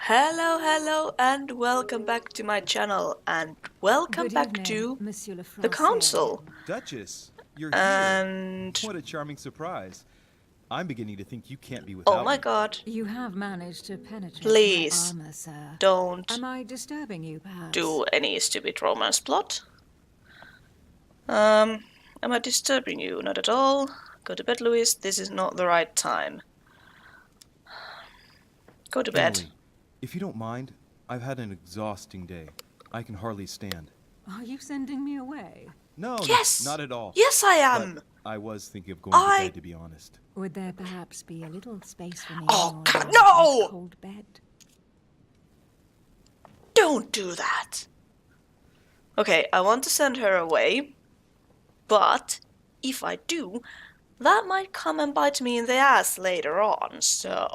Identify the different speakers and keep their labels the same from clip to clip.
Speaker 1: Hello, and welcome back to my channel, and welcome back to the council.
Speaker 2: Duchess, you're
Speaker 1: And
Speaker 2: here. What a charming surprise. I'm beginning to think you can't be without
Speaker 1: oh my
Speaker 2: me.
Speaker 1: god,
Speaker 3: You have managed to penetrate
Speaker 1: please
Speaker 3: my armor, sir.
Speaker 1: don't
Speaker 3: Am I disturbing you, perhaps?
Speaker 1: do any stupid romance plot. Am I disturbing you? Not at all. Go to bed, Louis. This is not the right time. Go to bed.
Speaker 2: Emily, if you don't mind, I've had an exhausting day. I can hardly stand.
Speaker 3: Are you sending me away?
Speaker 2: No,
Speaker 1: Yes!
Speaker 2: not at all.
Speaker 1: Yes, I am!
Speaker 2: But I was thinking of going to bed, to be honest.
Speaker 3: Would there perhaps be a little space for me
Speaker 1: Oh,
Speaker 3: in
Speaker 1: God,
Speaker 3: your
Speaker 1: no!
Speaker 3: cold bed?
Speaker 1: Don't do that! Okay, I want to send her away, but if I do, that might come and bite me in the ass later on, so...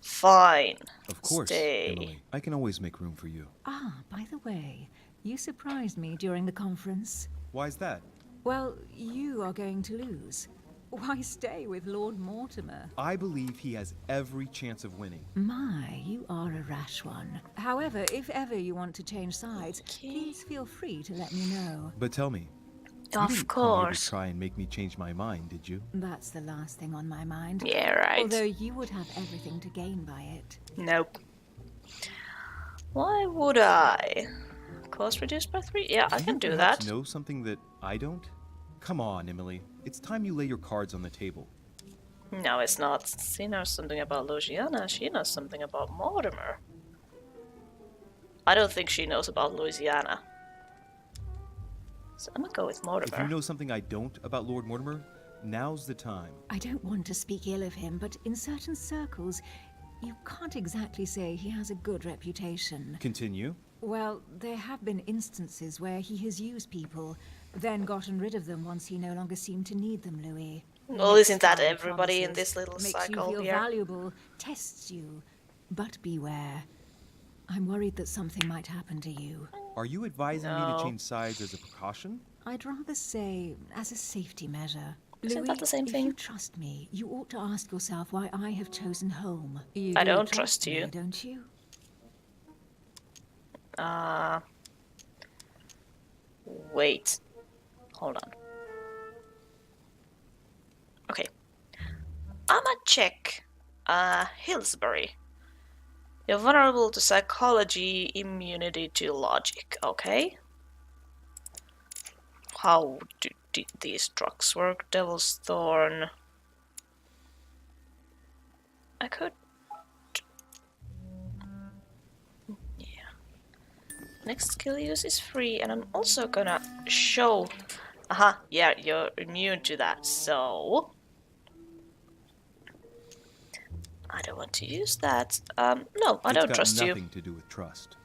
Speaker 1: Fine.
Speaker 2: Of course,
Speaker 1: Stay.
Speaker 2: Emily. I can always make room for you.
Speaker 3: Ah, by the way, you surprised me during the conference.
Speaker 2: Why's that?
Speaker 3: Well, you are going to lose. Why stay with Lord Mortimer?
Speaker 2: I believe he has every chance of winning.
Speaker 3: My, you are a rash one. However, if ever you want to change sides,
Speaker 1: Okay.
Speaker 3: please feel free to let me know.
Speaker 2: But tell me, you
Speaker 1: Of
Speaker 2: didn't come here to
Speaker 1: course.
Speaker 2: try and make me change my mind, did you?
Speaker 3: That's the last thing on my mind.
Speaker 1: Yeah, right.
Speaker 3: Although you would have everything to gain by it.
Speaker 1: Nope. Why would I? Cost reduced by 3? Yeah, I
Speaker 2: Do
Speaker 1: can
Speaker 2: you
Speaker 1: do
Speaker 2: perhaps
Speaker 1: that.
Speaker 2: know something that I don't? Come on, Emily. It's time you lay your cards on the table.
Speaker 1: No, it's not. She knows something about Louisiana. She knows something about Mortimer. I don't think she knows about Louisiana. So I'm gonna go with
Speaker 2: If
Speaker 1: Mortimer.
Speaker 2: you know something I don't about Lord Mortimer, now's the time.
Speaker 3: I don't want to speak ill of him, but in certain circles, you can't exactly say he has a good reputation.
Speaker 2: Continue.
Speaker 3: Well, there have been instances where he has used people, then gotten rid of them once he no longer seemed to need them, Louis.
Speaker 1: Well,
Speaker 3: Makes
Speaker 1: isn't that
Speaker 3: foul
Speaker 1: everybody in
Speaker 3: promises,
Speaker 1: this little
Speaker 3: makes
Speaker 1: cycle
Speaker 3: you feel
Speaker 1: here?
Speaker 3: valuable, tests you. But beware. I'm worried that something might happen to you.
Speaker 2: Are you advising me
Speaker 1: No.
Speaker 2: to change sides as a precaution?
Speaker 3: I'd rather say as a safety measure.
Speaker 1: Isn't that the same
Speaker 3: if
Speaker 1: thing?
Speaker 3: you trust me, you ought to ask yourself why I have chosen home. You
Speaker 1: I
Speaker 3: do
Speaker 1: don't trust
Speaker 3: me,
Speaker 1: you.
Speaker 3: don't you?
Speaker 1: Wait. Hold on. Okay. I'ma check. Hillsbury. You're vulnerable to psychology, immunity to logic, okay? How did these drugs work? Devil's Thorn. I could... Yeah. Next skill use is free, and I'm also gonna show... Aha, yeah, you're immune to that, so... I don't want to use that. No, I don't trust
Speaker 2: It's
Speaker 1: you.
Speaker 2: got nothing to do with trust.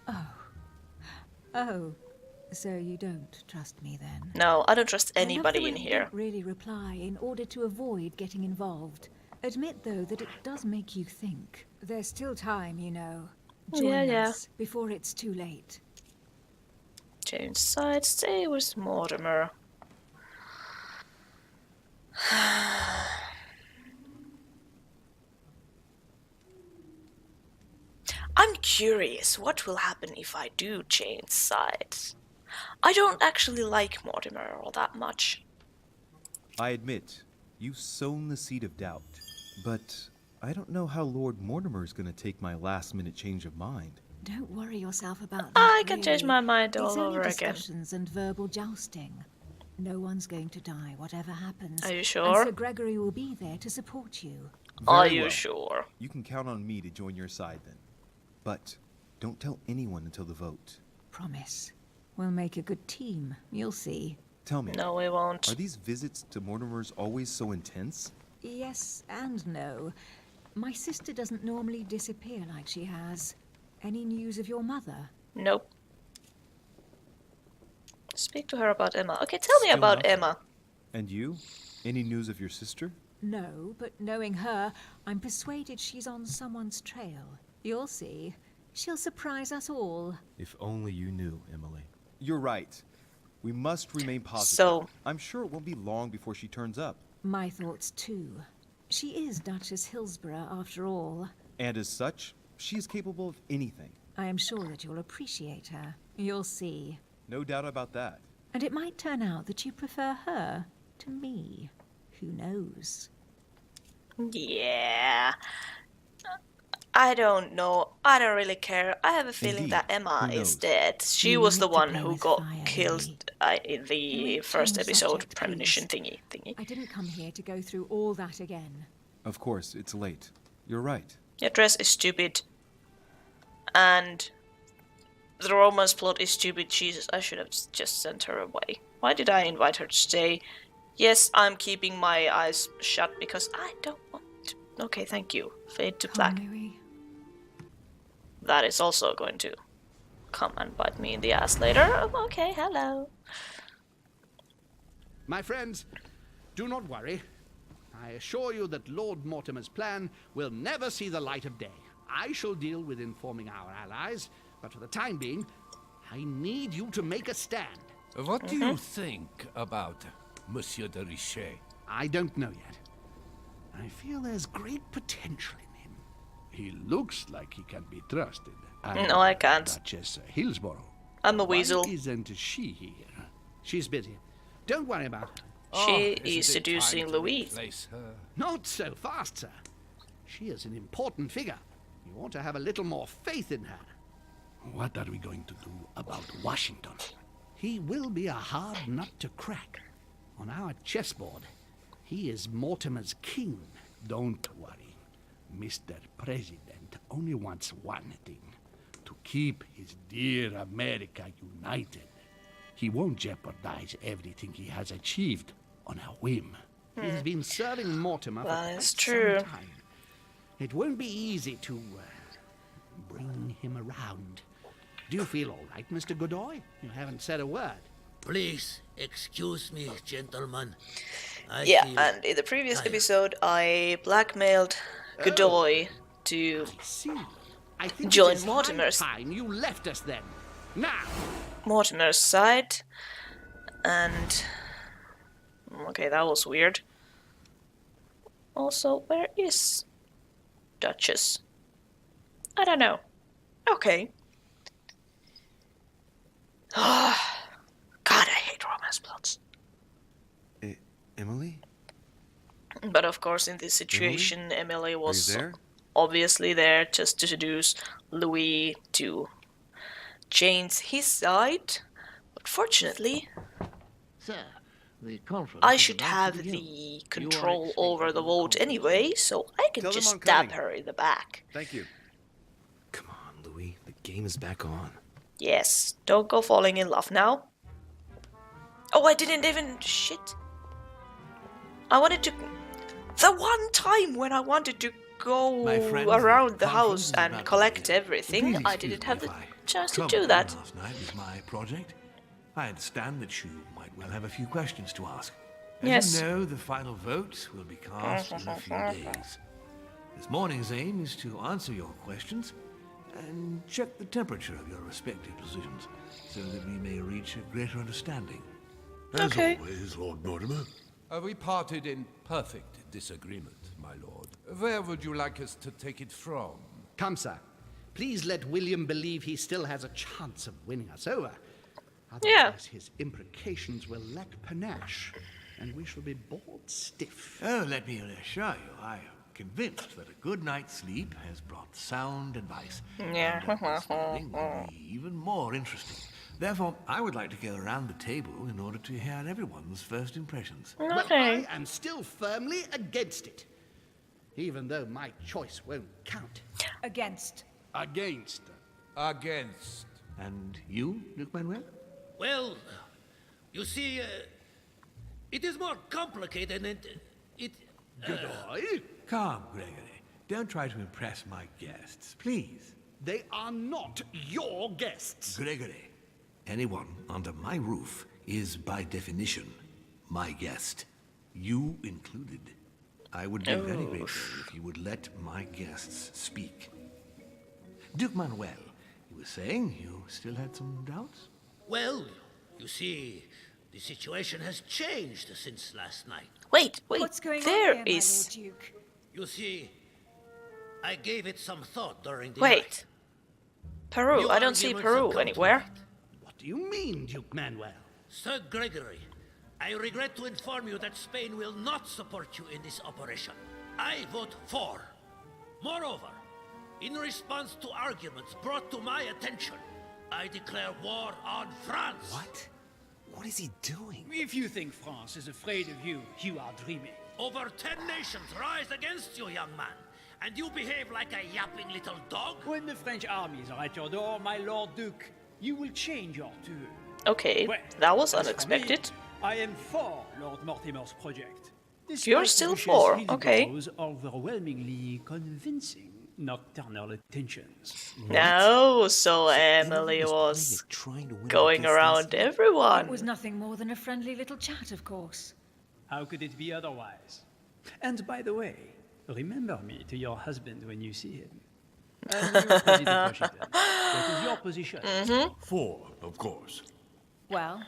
Speaker 3: Oh, so you don't trust me then?
Speaker 1: No, I don't trust
Speaker 3: I love the
Speaker 1: anybody
Speaker 3: way
Speaker 1: in
Speaker 3: you
Speaker 1: here.
Speaker 3: don't really reply in order to avoid getting involved. Admit though that it does make you think. There's still time, you know. Join
Speaker 1: Yeah.
Speaker 3: us before it's too late.
Speaker 1: Change sides, stay with Mortimer. I'm curious what will happen if I do change sides. I don't actually like Mortimer all that much.
Speaker 2: I admit, you've sown the seed of doubt. But I don't know how Lord Mortimer's gonna take my last-minute change of mind.
Speaker 3: Don't worry yourself about that.
Speaker 1: I can change
Speaker 3: really.
Speaker 1: my mind all
Speaker 3: It's only
Speaker 1: over again.
Speaker 3: discussions and verbal jousting. No one's going to die, whatever happens.
Speaker 1: Are you
Speaker 3: And
Speaker 1: sure?
Speaker 3: Sir Gregory will be there to support you.
Speaker 1: Are
Speaker 2: Very
Speaker 1: you
Speaker 2: well.
Speaker 1: sure?
Speaker 2: You can count on me to join your side then. But don't tell anyone until the vote.
Speaker 3: Promise. We'll make a good team. You'll see.
Speaker 2: Tell me,
Speaker 1: No, we won't.
Speaker 2: are these visits to Mortimer's always so intense?
Speaker 3: Yes and no. My sister doesn't normally disappear like she has. Any news of your mother?
Speaker 1: Nope. Speak to her about Emma. Okay, tell me
Speaker 2: Still
Speaker 1: about
Speaker 2: nothing.
Speaker 1: Emma.
Speaker 2: And you? Any news of your sister?
Speaker 3: No, but knowing her, I'm persuaded she's on someone's trail. You'll see. She'll surprise us all.
Speaker 2: If only you knew, Emily. You're right. We must remain positive.
Speaker 1: So-
Speaker 2: I'm sure it won't be long before she turns up.
Speaker 3: My thoughts too. She is Duchess Hillsborough after all.
Speaker 2: And as such, she is capable of anything.
Speaker 3: I am sure that you'll appreciate her. You'll see.
Speaker 2: No doubt about that.
Speaker 3: And it might turn out that you prefer her to me. Who knows?
Speaker 1: Yeah. I don't know. I don't really care. I have a feeling
Speaker 2: Indeed.
Speaker 1: that Emma
Speaker 2: Who
Speaker 1: is
Speaker 2: knows?
Speaker 1: dead. She
Speaker 3: You
Speaker 1: was the
Speaker 3: like to
Speaker 1: one
Speaker 3: play
Speaker 1: who
Speaker 3: with
Speaker 1: got
Speaker 3: fire,
Speaker 1: killed in
Speaker 3: Can
Speaker 1: the
Speaker 3: we
Speaker 1: first
Speaker 3: change
Speaker 1: episode
Speaker 3: subject,
Speaker 1: premonition
Speaker 3: please?
Speaker 1: thingy.
Speaker 3: I didn't come here to go through all that again.
Speaker 2: Of course, it's late. You're right.
Speaker 1: Your dress is stupid. And the romance plot is stupid. Jesus, I should have just sent her away. Why did I invite her to stay? Yes, I'm keeping my eyes shut because I don't want to. Okay, thank you. Fade to black.
Speaker 3: Come, Louis.
Speaker 1: That is also going to come and bite me in the ass later. Oh, okay, hello.
Speaker 4: My friends, do not worry. I assure you that Lord Mortimer's plan will never see the light of day. I shall deal with informing our allies, but for the time being, I need you to make a stand.
Speaker 5: What do you think about Monsieur de Richet?
Speaker 4: I don't know yet. I feel there's great potential in him. He looks like he can be trusted. And
Speaker 1: No, I can't.
Speaker 4: Duchess Hillsborough.
Speaker 1: I'm a weasel.
Speaker 4: Why isn't she here? She's busy. Don't worry about her.
Speaker 1: She
Speaker 5: Isn't
Speaker 1: is
Speaker 5: it
Speaker 1: seducing
Speaker 5: time to
Speaker 1: Louis.
Speaker 5: replace her?
Speaker 4: Not so fast, sir. She is an important figure. You ought to have a little more faith in her. What are we going to do about Washington? He will be a hard nut to crack. On our chessboard, he is Mortimer's king. Don't worry. Mr. President only wants one thing. To keep his dear America united. He won't jeopardize everything he has achieved on a whim. He's been serving Mortimer for
Speaker 1: That
Speaker 4: quite
Speaker 1: is true.
Speaker 4: some time. It won't be easy to bring him around. Do you feel all right, Mr. Godoy? You haven't said a word.
Speaker 6: Please excuse me, gentlemen. I
Speaker 1: Yeah,
Speaker 6: feel
Speaker 1: and in the previous
Speaker 6: tired.
Speaker 1: episode, I blackmailed Godoy to
Speaker 4: See, I think
Speaker 1: Join
Speaker 4: it is
Speaker 1: Mortimer's.
Speaker 4: high time you left us then. Now,
Speaker 1: Mortimer's side. And... okay, that was weird. Also, where is Duchess? I don't know. Okay. God, I hate romance plots.
Speaker 2: Emily?
Speaker 1: But of course, in this situation, Emily was
Speaker 2: there?
Speaker 1: obviously there just to seduce Louis to change his side. But fortunately,
Speaker 6: Sir, the conference
Speaker 1: I
Speaker 6: is
Speaker 1: should
Speaker 6: about to
Speaker 1: have
Speaker 6: begin.
Speaker 1: the
Speaker 6: You are
Speaker 1: control over
Speaker 6: expected
Speaker 1: the
Speaker 6: in
Speaker 1: vote
Speaker 6: conference.
Speaker 1: anyway, so I can
Speaker 2: Tell them
Speaker 1: just
Speaker 2: I'm
Speaker 1: stab
Speaker 2: coming.
Speaker 1: her in the back.
Speaker 2: Thank you. Come on, Louis. The game is back on.
Speaker 1: Yes, don't go falling in love now. Oh, I didn't even... shit. I wanted to... the one time when I wanted to go
Speaker 7: My friends,
Speaker 1: around the
Speaker 7: conference
Speaker 1: house
Speaker 7: is
Speaker 1: and
Speaker 7: about to
Speaker 1: collect
Speaker 7: begin.
Speaker 1: everything,
Speaker 7: Please
Speaker 1: I
Speaker 7: excuse
Speaker 1: didn't
Speaker 7: me
Speaker 1: have the
Speaker 7: if I
Speaker 1: chance to
Speaker 7: troubled
Speaker 1: do
Speaker 7: you
Speaker 1: that.
Speaker 7: last night with my project. I understand that you might well have a few questions to ask. As
Speaker 1: Yes.
Speaker 7: you know, the final vote will be cast in a few days. This morning's aim is to answer your questions and check the temperature of your respective positions so that we may reach a greater understanding. As
Speaker 1: Okay.
Speaker 7: always, Lord Mortimer.
Speaker 5: We parted in perfect disagreement, my lord. Where would you like us to take it from?
Speaker 4: come, sir. Please let William believe he still has a chance of winning us over.
Speaker 1: Yeah.
Speaker 4: Otherwise, his imprecations will lack panache, and we shall be bored stiff.
Speaker 7: Oh, let me reassure you, I am convinced that a good night's sleep has brought sound advice.
Speaker 1: Yeah.
Speaker 7: And this morning will be even more interesting. Therefore, I would like to go around the table in order to hear everyone's first impressions.
Speaker 4: Well,
Speaker 1: Okay.
Speaker 4: I am still firmly against it, even though my choice won't count.
Speaker 3: Against.
Speaker 4: Against.
Speaker 5: Against.
Speaker 7: And you, Duke Manuel?
Speaker 6: Well, you see, it is more complicated and it...
Speaker 4: Godoy?
Speaker 7: Calm, Gregory. Don't try to impress my guests, please.
Speaker 4: They are not your guests.
Speaker 7: Gregory, anyone under my roof is by definition my guest. You included. I would be very grateful if you would let my guests speak. Duke Manuel, you were saying you still had some doubts?
Speaker 6: Well, you see, the situation has changed since last night.
Speaker 1: Wait,
Speaker 3: What's going
Speaker 1: there
Speaker 3: on here,
Speaker 1: is...
Speaker 3: my Lord Duke?
Speaker 6: You see, I gave it some thought during the
Speaker 1: Wait.
Speaker 6: night.
Speaker 1: Peru.
Speaker 6: Your
Speaker 1: I don't see
Speaker 6: arguments have
Speaker 1: Peru
Speaker 6: come to
Speaker 1: anywhere.
Speaker 6: light.
Speaker 4: What do you mean, Duke Manuel?
Speaker 6: Sir Gregory, I regret to inform you that Spain will not support you in this operation. I vote for. Moreover, in response to arguments brought to my attention, I declare war on France.
Speaker 8: What? What is he doing?
Speaker 9: If you think France is afraid of you, you are dreaming.
Speaker 6: Over 10 nations rise against you, young man, and you behave like a yapping little dog?
Speaker 9: When the French armies are at your door, my Lord Duke, you will change your tune.
Speaker 1: Okay,
Speaker 9: Well,
Speaker 1: that was
Speaker 9: as for
Speaker 1: unexpected.
Speaker 9: me, I am for Lord Mortimer's project.
Speaker 1: You're
Speaker 9: Despite
Speaker 1: still
Speaker 9: Rich's
Speaker 1: for,
Speaker 9: hidden
Speaker 1: okay.
Speaker 9: goals, overwhelmingly convincing nocturnal attentions.
Speaker 1: No, so Emily was going around everyone.
Speaker 3: It was nothing more than a friendly little chat, of course.
Speaker 9: How could it be otherwise? And by the way, remember me to your husband when you see him. And you, President Washington, what is your position?
Speaker 7: For, of course.
Speaker 3: Well,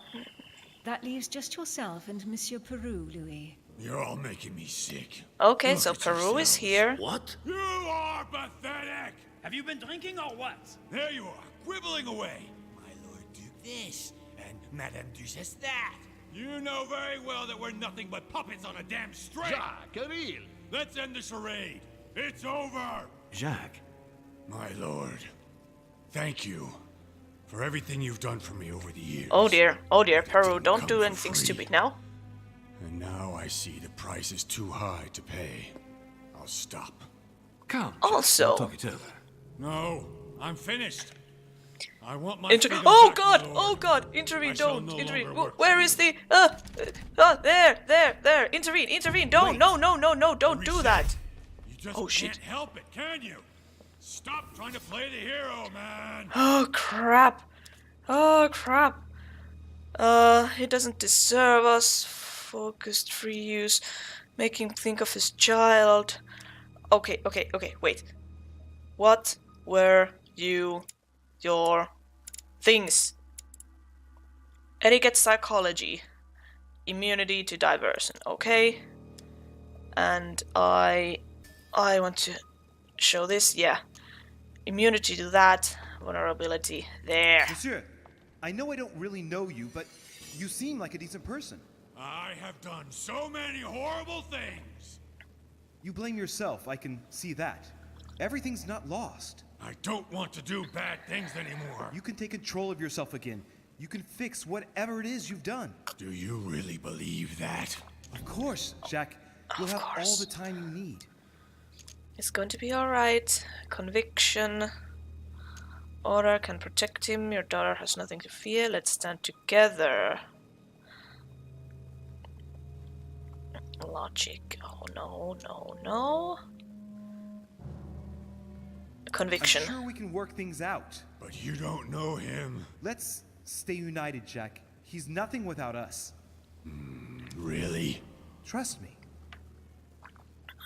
Speaker 3: that leaves just yourself and Monsieur Peru, Louis.
Speaker 10: You're all making me sick.
Speaker 1: Okay,
Speaker 10: Look
Speaker 1: so
Speaker 10: at
Speaker 1: Peru is
Speaker 10: yourselves.
Speaker 1: here.
Speaker 6: What?
Speaker 10: You are pathetic!
Speaker 9: Have you been drinking or what?
Speaker 10: There you are, quibbling away. My Lord Duke this, and Madame Duchess that. You know very well that we're nothing but puppets on a damn string.
Speaker 4: Jacques, Ariel.
Speaker 10: Let's end the charade. It's over.
Speaker 7: Jacques,
Speaker 10: My lord, thank you for everything you've done for me over the years.
Speaker 1: Oh dear, Peru,
Speaker 10: didn't
Speaker 1: don't
Speaker 10: come
Speaker 1: do
Speaker 10: for
Speaker 1: anything
Speaker 10: free.
Speaker 1: stupid now.
Speaker 10: And now I see the price is too high to pay. I'll stop.
Speaker 7: come.
Speaker 1: Also-
Speaker 7: We'll talk it over.
Speaker 10: No, I'm finished. I want my freedom
Speaker 1: Oh
Speaker 10: back,
Speaker 1: god,
Speaker 10: my lord.
Speaker 1: oh god, intervene,
Speaker 10: I shall
Speaker 1: don't,
Speaker 10: no
Speaker 1: intervene.
Speaker 10: longer work
Speaker 1: Where
Speaker 10: for
Speaker 1: is
Speaker 10: you.
Speaker 1: the, there, intervene, don't, no, don't do
Speaker 10: Reset.
Speaker 1: that.
Speaker 10: You just
Speaker 1: Oh,
Speaker 10: can't
Speaker 1: shit.
Speaker 10: help it, can you? Stop trying to play the hero, man.
Speaker 1: Oh crap, he doesn't deserve us. Focused free use, make him think of his child. Okay, wait. What were your things? Etiquette psychology, immunity to diversion, okay? And I want to show this, yeah. Immunity to that, vulnerability, there.
Speaker 2: Monsieur, I know I don't really know you, but you seem like a decent person.
Speaker 10: I have done so many horrible things.
Speaker 2: You blame yourself, I can see that. Everything's not lost.
Speaker 10: I don't want to do bad things anymore.
Speaker 2: You can take control of yourself again. You can fix whatever it is you've done.
Speaker 10: Do you really believe that?
Speaker 2: Of course, Jacques. You'll have all
Speaker 1: course.
Speaker 2: the time you need.
Speaker 1: It's going to be alright. Conviction. Order can protect him. Your daughter has nothing to fear. Let's stand together. Logic. Oh no. Conviction.
Speaker 2: I'm sure we can work things out.
Speaker 10: But you don't know him.
Speaker 2: Let's stay united, Jacques. He's nothing without us.
Speaker 10: Really?
Speaker 2: Trust me.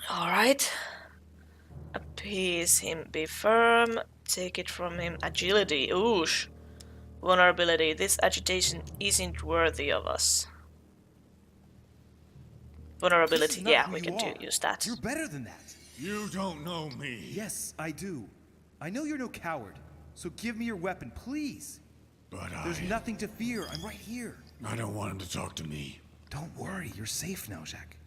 Speaker 1: Alright. Appease him. Be firm. Take it from him. Agility. Oosh. Vulnerability. This agitation isn't worthy of us.
Speaker 2: This
Speaker 1: Vulnerability.
Speaker 2: is not
Speaker 1: Yeah,
Speaker 2: who
Speaker 1: we
Speaker 2: you
Speaker 1: can
Speaker 2: are.
Speaker 1: use that.
Speaker 2: You're better than that.
Speaker 10: You don't know me.
Speaker 2: Yes, I do. I know you're no coward, so give me your weapon, please.
Speaker 10: But
Speaker 2: There's nothing to fear. I'm right here.
Speaker 10: I don't want him to talk to me.
Speaker 2: Don't worry, you're safe now, Jacques.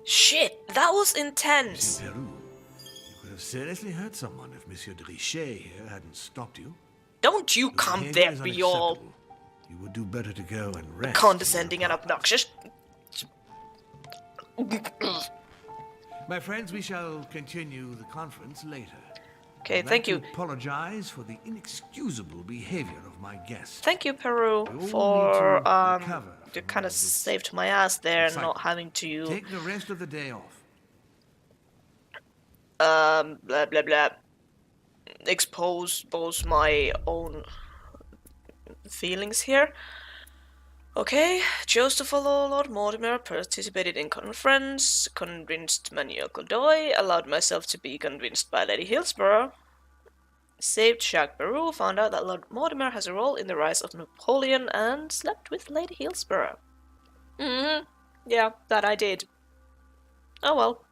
Speaker 1: Shit, that was intense.
Speaker 7: In Peru, you could have seriously hurt someone if Monsieur ReettaJ here hadn't stopped you.
Speaker 1: Don't you
Speaker 7: Your
Speaker 1: come
Speaker 7: behavior
Speaker 1: there,
Speaker 7: is
Speaker 1: be all
Speaker 7: unacceptable. You would do better to go and rest.
Speaker 1: condescending and obnoxious.
Speaker 7: My friends, we shall continue the conference later.
Speaker 1: Okay,
Speaker 7: I'd like
Speaker 1: thank
Speaker 7: to
Speaker 1: you.
Speaker 7: apologize for the inexcusable behavior of my guests.
Speaker 1: Thank you, Peru,
Speaker 7: We all need
Speaker 1: for
Speaker 7: to recover
Speaker 1: you
Speaker 7: from
Speaker 1: kind
Speaker 7: all
Speaker 1: of
Speaker 7: this
Speaker 1: saved my ass there,
Speaker 7: excitement.
Speaker 1: not having to
Speaker 7: Take the rest of the day off.
Speaker 1: blah blah blah expose my own feelings here. Okay, chose to follow Lord Mortimer, participated in conference, convinced Manuel Godoy, allowed myself to be convinced by Lady Hillsborough, saved Jacques Peru, found out that Lord Mortimer has a role in the rise of Napoleon, and slept with Lady Hillsborough. Yeah, that I did. Oh well.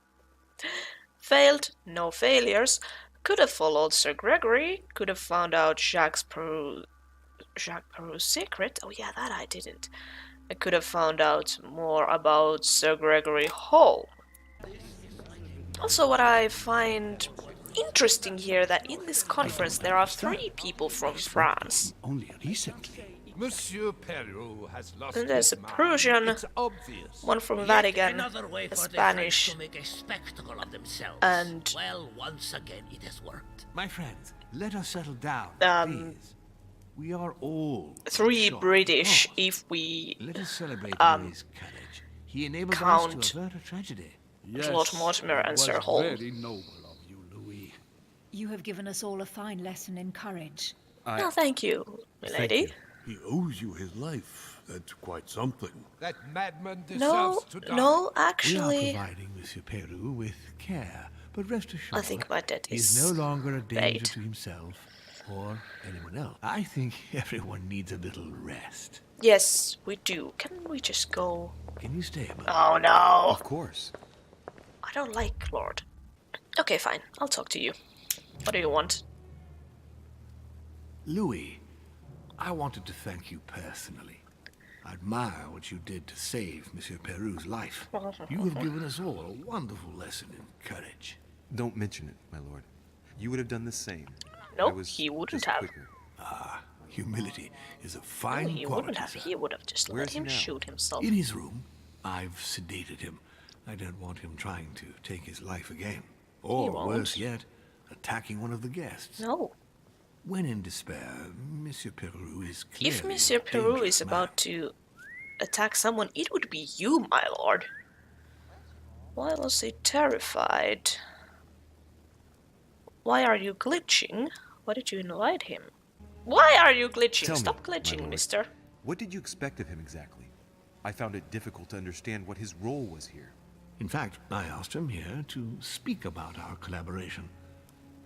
Speaker 1: Failed, no failures. Could have followed Sir Gregory. Could have found out Jacques Perou's secret. Oh yeah, that I didn't. I could have found out more about Sir Gregory Hall. Also, what I find interesting here that in this conference there are 3 people from France.
Speaker 4: Only recently.
Speaker 5: Monsieur Peru has lost
Speaker 1: And there's
Speaker 5: his
Speaker 1: a
Speaker 5: mind.
Speaker 1: Prussian,
Speaker 5: It's obvious.
Speaker 1: one from
Speaker 6: Yet
Speaker 1: Vatican,
Speaker 6: another way
Speaker 1: a
Speaker 6: for the
Speaker 1: Spanish,
Speaker 6: French to make a spectacle of themselves.
Speaker 1: and
Speaker 6: well, once again it has worked.
Speaker 7: My friends, let us settle down, please. We are all
Speaker 1: 3
Speaker 7: shocked.
Speaker 1: British
Speaker 7: Oh,
Speaker 1: if we
Speaker 7: let us celebrate Louis's courage. He enabled us
Speaker 1: count
Speaker 7: to avert a tragedy.
Speaker 1: Lord Mortimer and Sir Hall.
Speaker 4: Very noble of you, Louis.
Speaker 3: You have given us all a fine lesson in courage.
Speaker 1: No, thank you, milady.
Speaker 11: He owes you his life. That's quite something.
Speaker 5: That madman deserves
Speaker 1: No,
Speaker 5: to die.
Speaker 1: no,
Speaker 7: We are
Speaker 1: actually,
Speaker 7: providing Monsieur Peru with care, but rest assured,
Speaker 1: I think my debt
Speaker 7: he
Speaker 1: is
Speaker 7: is no longer a danger
Speaker 1: paid.
Speaker 7: to himself or anyone else. I think everyone needs a little rest.
Speaker 1: Yes, we do. Can we just go?
Speaker 7: Can you stay a moment?
Speaker 1: Oh no!
Speaker 2: Of course.
Speaker 1: I don't like Lord. Okay, fine. I'll talk to you. What do you want?
Speaker 7: Louis, I wanted to thank you personally. I admire what you did to save Monsieur Peru's life. You have given us all a wonderful lesson in courage.
Speaker 2: Don't mention it, my lord. You would have done the same.
Speaker 1: Nope,
Speaker 2: I was
Speaker 1: he wouldn't
Speaker 2: just
Speaker 1: have.
Speaker 2: quicker.
Speaker 7: Humility is a
Speaker 1: No,
Speaker 7: fine
Speaker 1: he
Speaker 7: quality,
Speaker 1: wouldn't have.
Speaker 7: sir.
Speaker 1: He would have just
Speaker 2: Where
Speaker 1: let
Speaker 2: is he
Speaker 1: him
Speaker 2: now?
Speaker 1: shoot himself.
Speaker 7: In his room, I've sedated him. I don't want him trying to take his life again. Or,
Speaker 1: won't.
Speaker 7: worse yet, attacking one of the guests.
Speaker 1: No.
Speaker 7: When in despair, Monsieur Peru is clearly
Speaker 1: If Monsieur
Speaker 7: a
Speaker 1: Peru
Speaker 7: dangerous
Speaker 1: is about
Speaker 7: man.
Speaker 1: to attack someone, it would be you, my lord. Why was he terrified? Why are you glitching? Why did you invite him? Why are you glitching?
Speaker 2: Tell me,
Speaker 1: Stop
Speaker 2: my
Speaker 1: glitching,
Speaker 2: lord.
Speaker 1: mister.
Speaker 2: What did you expect of him exactly? I found it difficult to understand what his role was here.
Speaker 7: In fact, I asked him here to speak about our collaboration.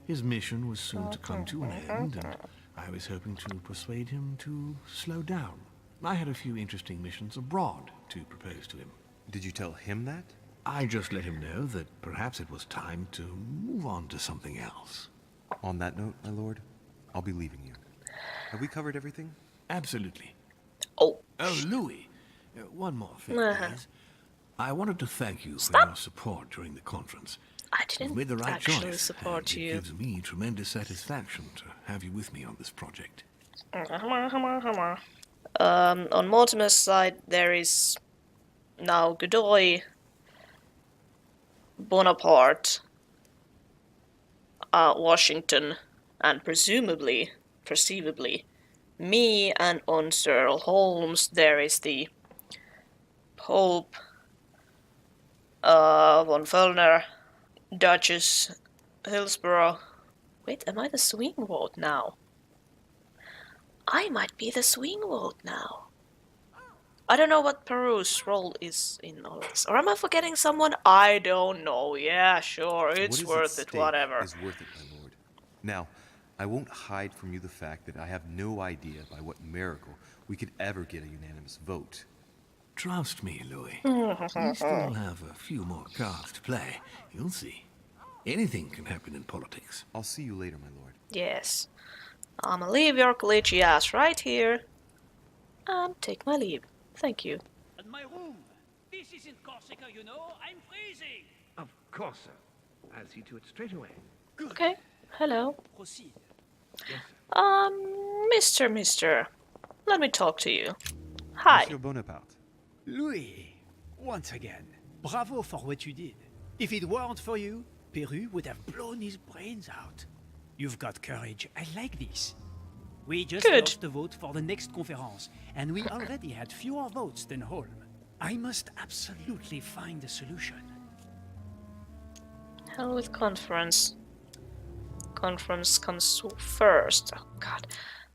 Speaker 7: His mission was soon to come to an end, and I was hoping to persuade him to slow down. I had a few interesting missions abroad to propose to him.
Speaker 2: Did you tell him that?
Speaker 7: I just let him know that perhaps it was time to move on to something else.
Speaker 2: On that note, my lord, I'll be leaving you. Have we covered everything?
Speaker 7: Absolutely.
Speaker 1: Oh.
Speaker 7: Oh, Louis, one more thing,
Speaker 1: Uh-huh.
Speaker 7: please. I wanted to thank you for
Speaker 1: Stop.
Speaker 7: your support during the conference.
Speaker 1: I
Speaker 7: You've
Speaker 1: didn't
Speaker 7: made the right
Speaker 1: actually
Speaker 7: choice,
Speaker 1: support
Speaker 7: and it
Speaker 1: you.
Speaker 7: gives me tremendous satisfaction to have you with me on this project.
Speaker 1: On Mortimer's side, there is now Godoy, Bonaparte, Washington, and perceivably, me, and on Sir Holmes there is the Pope, von Fellner, Duchess Hillsborough. Wait, am I the swing vote now? I might be the swing vote now. I don't know what Peru's role is in all this. Or am I forgetting someone? I don't know. Yeah, sure,
Speaker 2: What
Speaker 1: it's
Speaker 2: is at
Speaker 1: worth it,
Speaker 2: stake
Speaker 1: whatever.
Speaker 2: is worth it, my lord. Now, I won't hide from you the fact that I have no idea by what miracle we could ever get a unanimous vote.
Speaker 7: Trust me, Louis. We still have a few more cards to play. You'll see. Anything can happen in politics.
Speaker 2: I'll see you later, my lord.
Speaker 1: Yes. I'ma leave your glitchy ass right here and take my leave. Thank you.
Speaker 9: And my room. This isn't Corsica, you know. I'm freezing.
Speaker 7: Of course, sir. I'll see to it straight away.
Speaker 1: Okay. Hello.
Speaker 9: Proceed.
Speaker 7: Yes, sir.
Speaker 1: Mister. Let me talk to you. Hi.
Speaker 2: Monsieur Bonaparte.
Speaker 9: Louis, once again, bravo for what you did. If it weren't for you, Peru would have blown his brains out. You've got courage. I like this. We just
Speaker 1: Good.
Speaker 9: lost the vote for the next conference, and we already had fewer votes than Holm. I must absolutely find a solution.
Speaker 1: Hell with conference. Conference comes first. Oh god.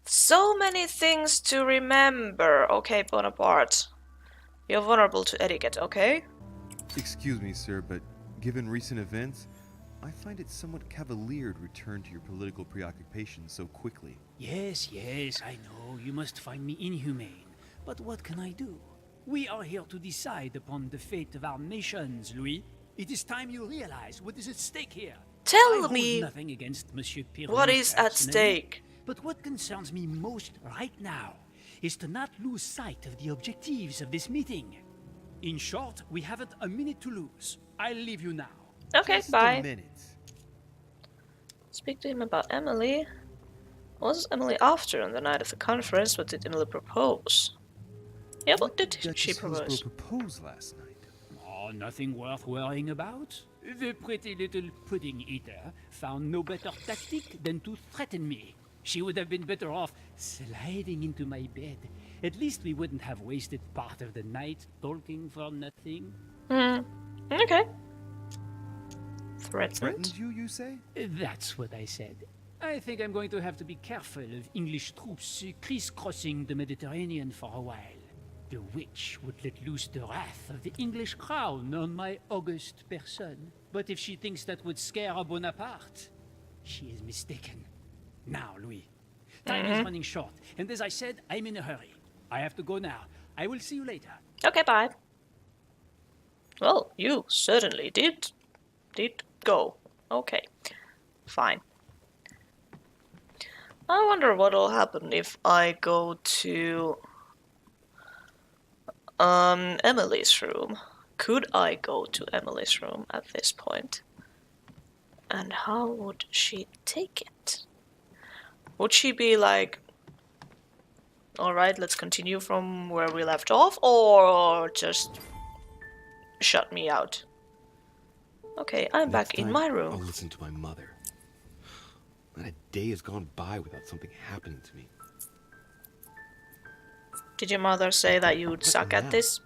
Speaker 1: So many things to remember. Okay, Bonaparte. You're vulnerable to etiquette, okay?
Speaker 2: Excuse me, sir, but given recent events, I find it somewhat cavalier to return to your political preoccupations so quickly.
Speaker 9: Yes, I know. You must find me inhumane. But what can I do? We are here to decide upon the fate of our nations, Louis. It is time you realize what is at stake here.
Speaker 1: Tell
Speaker 9: I hold
Speaker 1: me
Speaker 9: nothing against Monsieur Pirou
Speaker 1: what is at
Speaker 9: personally,
Speaker 1: stake.
Speaker 9: but what concerns me most right now is to not lose sight of the objectives of this meeting. In short, we haven't a minute to lose. I'll leave you now.
Speaker 1: Okay,
Speaker 2: Just
Speaker 1: bye.
Speaker 2: a minute.
Speaker 1: Speak to him about Emily. What was Emily after on the night of the conference? What did Emily propose? Yeah, what did she
Speaker 2: Duchess
Speaker 1: propose?
Speaker 2: Hillsborough propose last night?
Speaker 9: Oh, nothing worth worrying about. The pretty little pudding eater found no better tactic than to threaten me. She would have been better off sliding into my bed. At least we wouldn't have wasted part of the night talking for nothing.
Speaker 1: Okay. Threatened?
Speaker 2: Threatened you say?
Speaker 9: That's what I said. I think I'm going to have to be careful of English troops crisscrossing the Mediterranean for a while. The witch would let loose the wrath of the English crown on my august person. But if she thinks that would scare a Bonaparte, she is mistaken. Now, Louis, time is running short, and as I said, I'm in a hurry. I have to go now. I will see you later.
Speaker 1: Okay, bye. Well, you certainly did go. Okay, fine. I wonder what'll happen if I go to Emily's room. Could I go to Emily's room at this point? And how would she take it? Would she be like, alright, let's continue from where we left off, or just shut me out? Okay, I'm back in my room.
Speaker 8: I'll listen to my mother. Not a day has gone by without something happening to me.
Speaker 1: Did your mother say that you would
Speaker 8: What
Speaker 1: suck at
Speaker 8: now?
Speaker 1: this?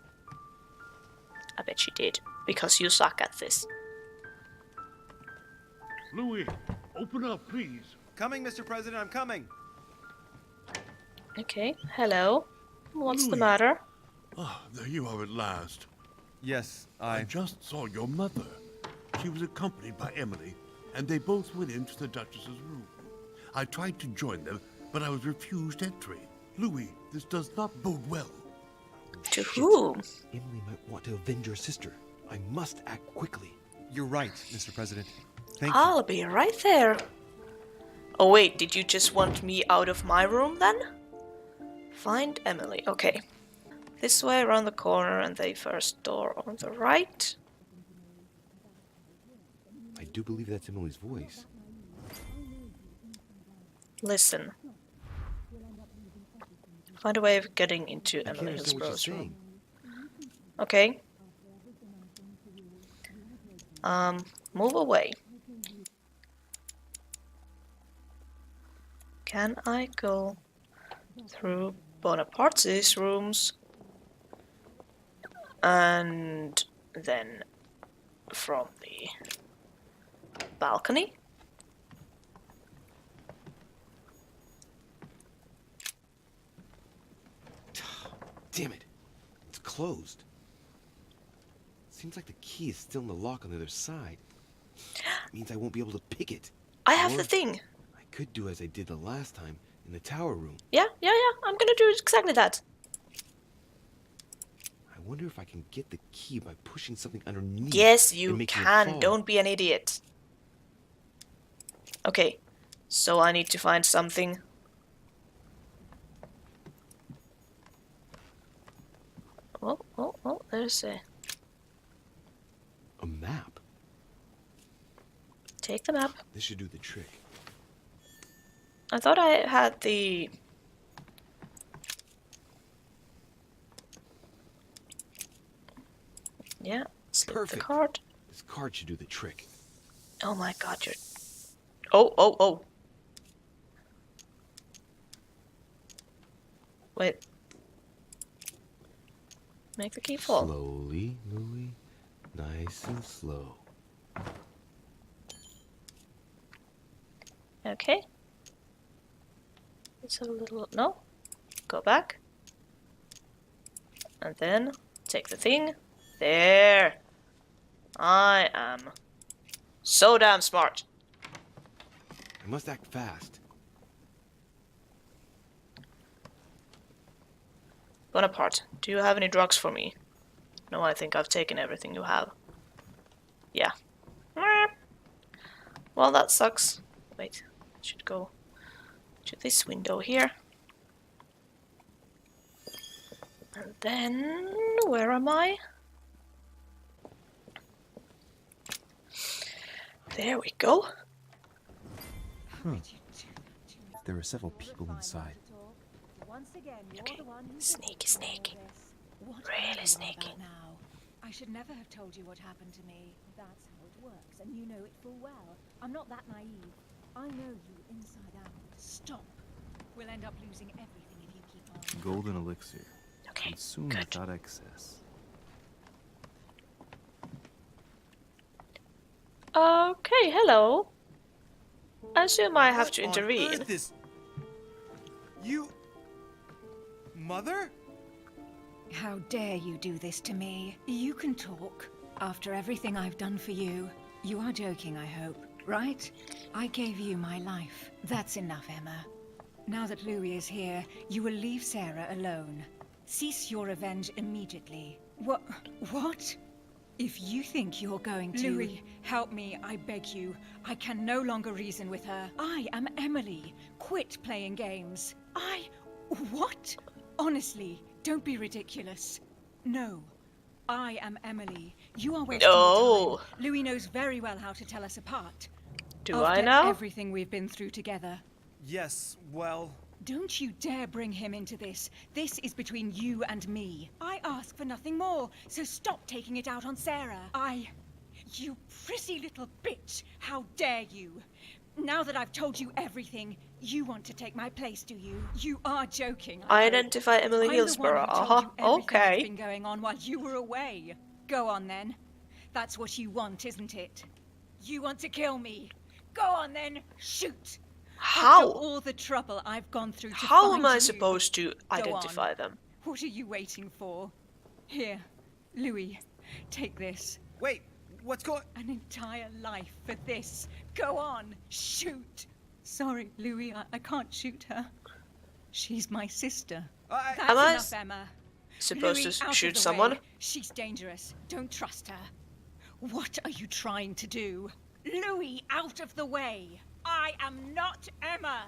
Speaker 1: I bet she did, because you suck at this.
Speaker 11: Louis, open up, please.
Speaker 2: Coming, Mr. President, I'm coming.
Speaker 1: Okay, hello. What's the
Speaker 11: Louis.
Speaker 1: matter?
Speaker 11: Ah, there you are at last.
Speaker 2: Yes,
Speaker 11: I just saw your mother. She was accompanied by Emily, and they both went into the Duchess's room. I tried to join them, but I was refused entry. Louis, this does not bode well.
Speaker 1: To whom?
Speaker 8: Emily might want to avenge your sister. I must act quickly.
Speaker 2: You're right, Mr. President. Thank you.
Speaker 1: I'll be right there. Oh wait, did you just want me out of my room then? Find Emily. Okay. This way, around the corner, and the first door on the right.
Speaker 8: I do believe that's Emily's voice.
Speaker 1: Listen. Find a way of getting into
Speaker 8: I can't
Speaker 1: Emily
Speaker 8: understand what she's
Speaker 1: Hillsborough's room.
Speaker 8: saying.
Speaker 1: Okay. Move away. Can I go through Bonaparte's rooms and then from the balcony?
Speaker 8: Damn it. It's closed. Seems like the key is still in the lock on the other side. Means I won't be able to pick it.
Speaker 1: I have
Speaker 8: Or
Speaker 1: the thing.
Speaker 8: I could do as I did the last time in the tower room.
Speaker 1: Yeah. I'm gonna do exactly that.
Speaker 8: I wonder if I can get the key by pushing something underneath.
Speaker 1: Yes,
Speaker 8: and
Speaker 1: you
Speaker 8: making it
Speaker 1: can.
Speaker 8: fall.
Speaker 1: Don't be an idiot. Okay, so I need to find something. Oh, there's a...
Speaker 8: A map.
Speaker 1: Take the map.
Speaker 8: This should do the trick.
Speaker 1: I thought I had the... Yeah, slip the
Speaker 8: Perfect.
Speaker 1: card.
Speaker 8: This card should do the trick.
Speaker 1: Oh my god, you're... Oh. Wait. Make the key fall.
Speaker 8: Slowly, Louis. Nice and slow.
Speaker 1: Okay. It's a little... No. Go back. And then take the thing. There. I am so damn smart.
Speaker 8: I must act fast.
Speaker 1: Bonaparte, do you have any drugs for me? No, I think I've taken everything you have. Yeah. Well, that sucks. Wait, I should go to this window here. And then, where am I? There we go.
Speaker 2: There are several people inside.
Speaker 1: Okay, sneaky, sneaky. Really sneaky.
Speaker 3: I should never have told you what happened to me. That's how it works, and you know it full well. I'm not that naive. I know you inside out. Stop. We'll end up losing everything if you keep on.
Speaker 2: Golden elixir.
Speaker 1: Okay,
Speaker 2: Consume
Speaker 1: good.
Speaker 2: without excess.
Speaker 1: Okay, hello. I assume I have to
Speaker 2: What on
Speaker 1: intervene.
Speaker 2: earth is... You... Mother?
Speaker 3: How dare you do this to me? You can talk. After everything I've done for you. You are joking, I hope, right? I gave you my life. That's enough, Emma. Now that Louis is here, you will leave Sarah alone. Cease your revenge immediately. What? If you think you're going to... Louis, help me, I beg you. I can no longer reason with her. I am Emily. Quit playing games. What? Honestly, don't be ridiculous. No. I am Emily. You are wasting your time. Louis knows very well how to tell us apart.
Speaker 1: Do I now?
Speaker 3: Everything we've been through together.
Speaker 2: Yes, well...
Speaker 3: Don't you dare bring him into this. This is between you and me. I ask for nothing more, so stop taking it out on Sarah. You pretty little bitch. How dare you? Now that I've told you everything, you want to take my place, do you? You are joking.
Speaker 1: Identify Emily Hillsborough. Okay.
Speaker 3: What's been going on while you were away. Go on then. That's what you want, isn't it? You want to kill me. Go on then. Shoot.
Speaker 1: How?
Speaker 3: After all the trouble I've gone through to
Speaker 1: How
Speaker 3: find
Speaker 1: am I
Speaker 3: you.
Speaker 1: supposed to
Speaker 3: Go
Speaker 1: identify
Speaker 3: on.
Speaker 1: them?
Speaker 3: What are you waiting for? Here, Louis, take this.
Speaker 2: Wait, what's going...
Speaker 3: An entire life for this. Go on, shoot. Sorry, Louis, I can't shoot her. She's my sister. That's
Speaker 1: Am I
Speaker 3: enough, Emma.
Speaker 1: supposed
Speaker 3: Louis,
Speaker 1: to
Speaker 3: out of
Speaker 1: shoot
Speaker 3: the
Speaker 1: someone?
Speaker 3: way. She's dangerous. Don't trust her. What are you trying to do? Louis, out of the way. I am not Emma.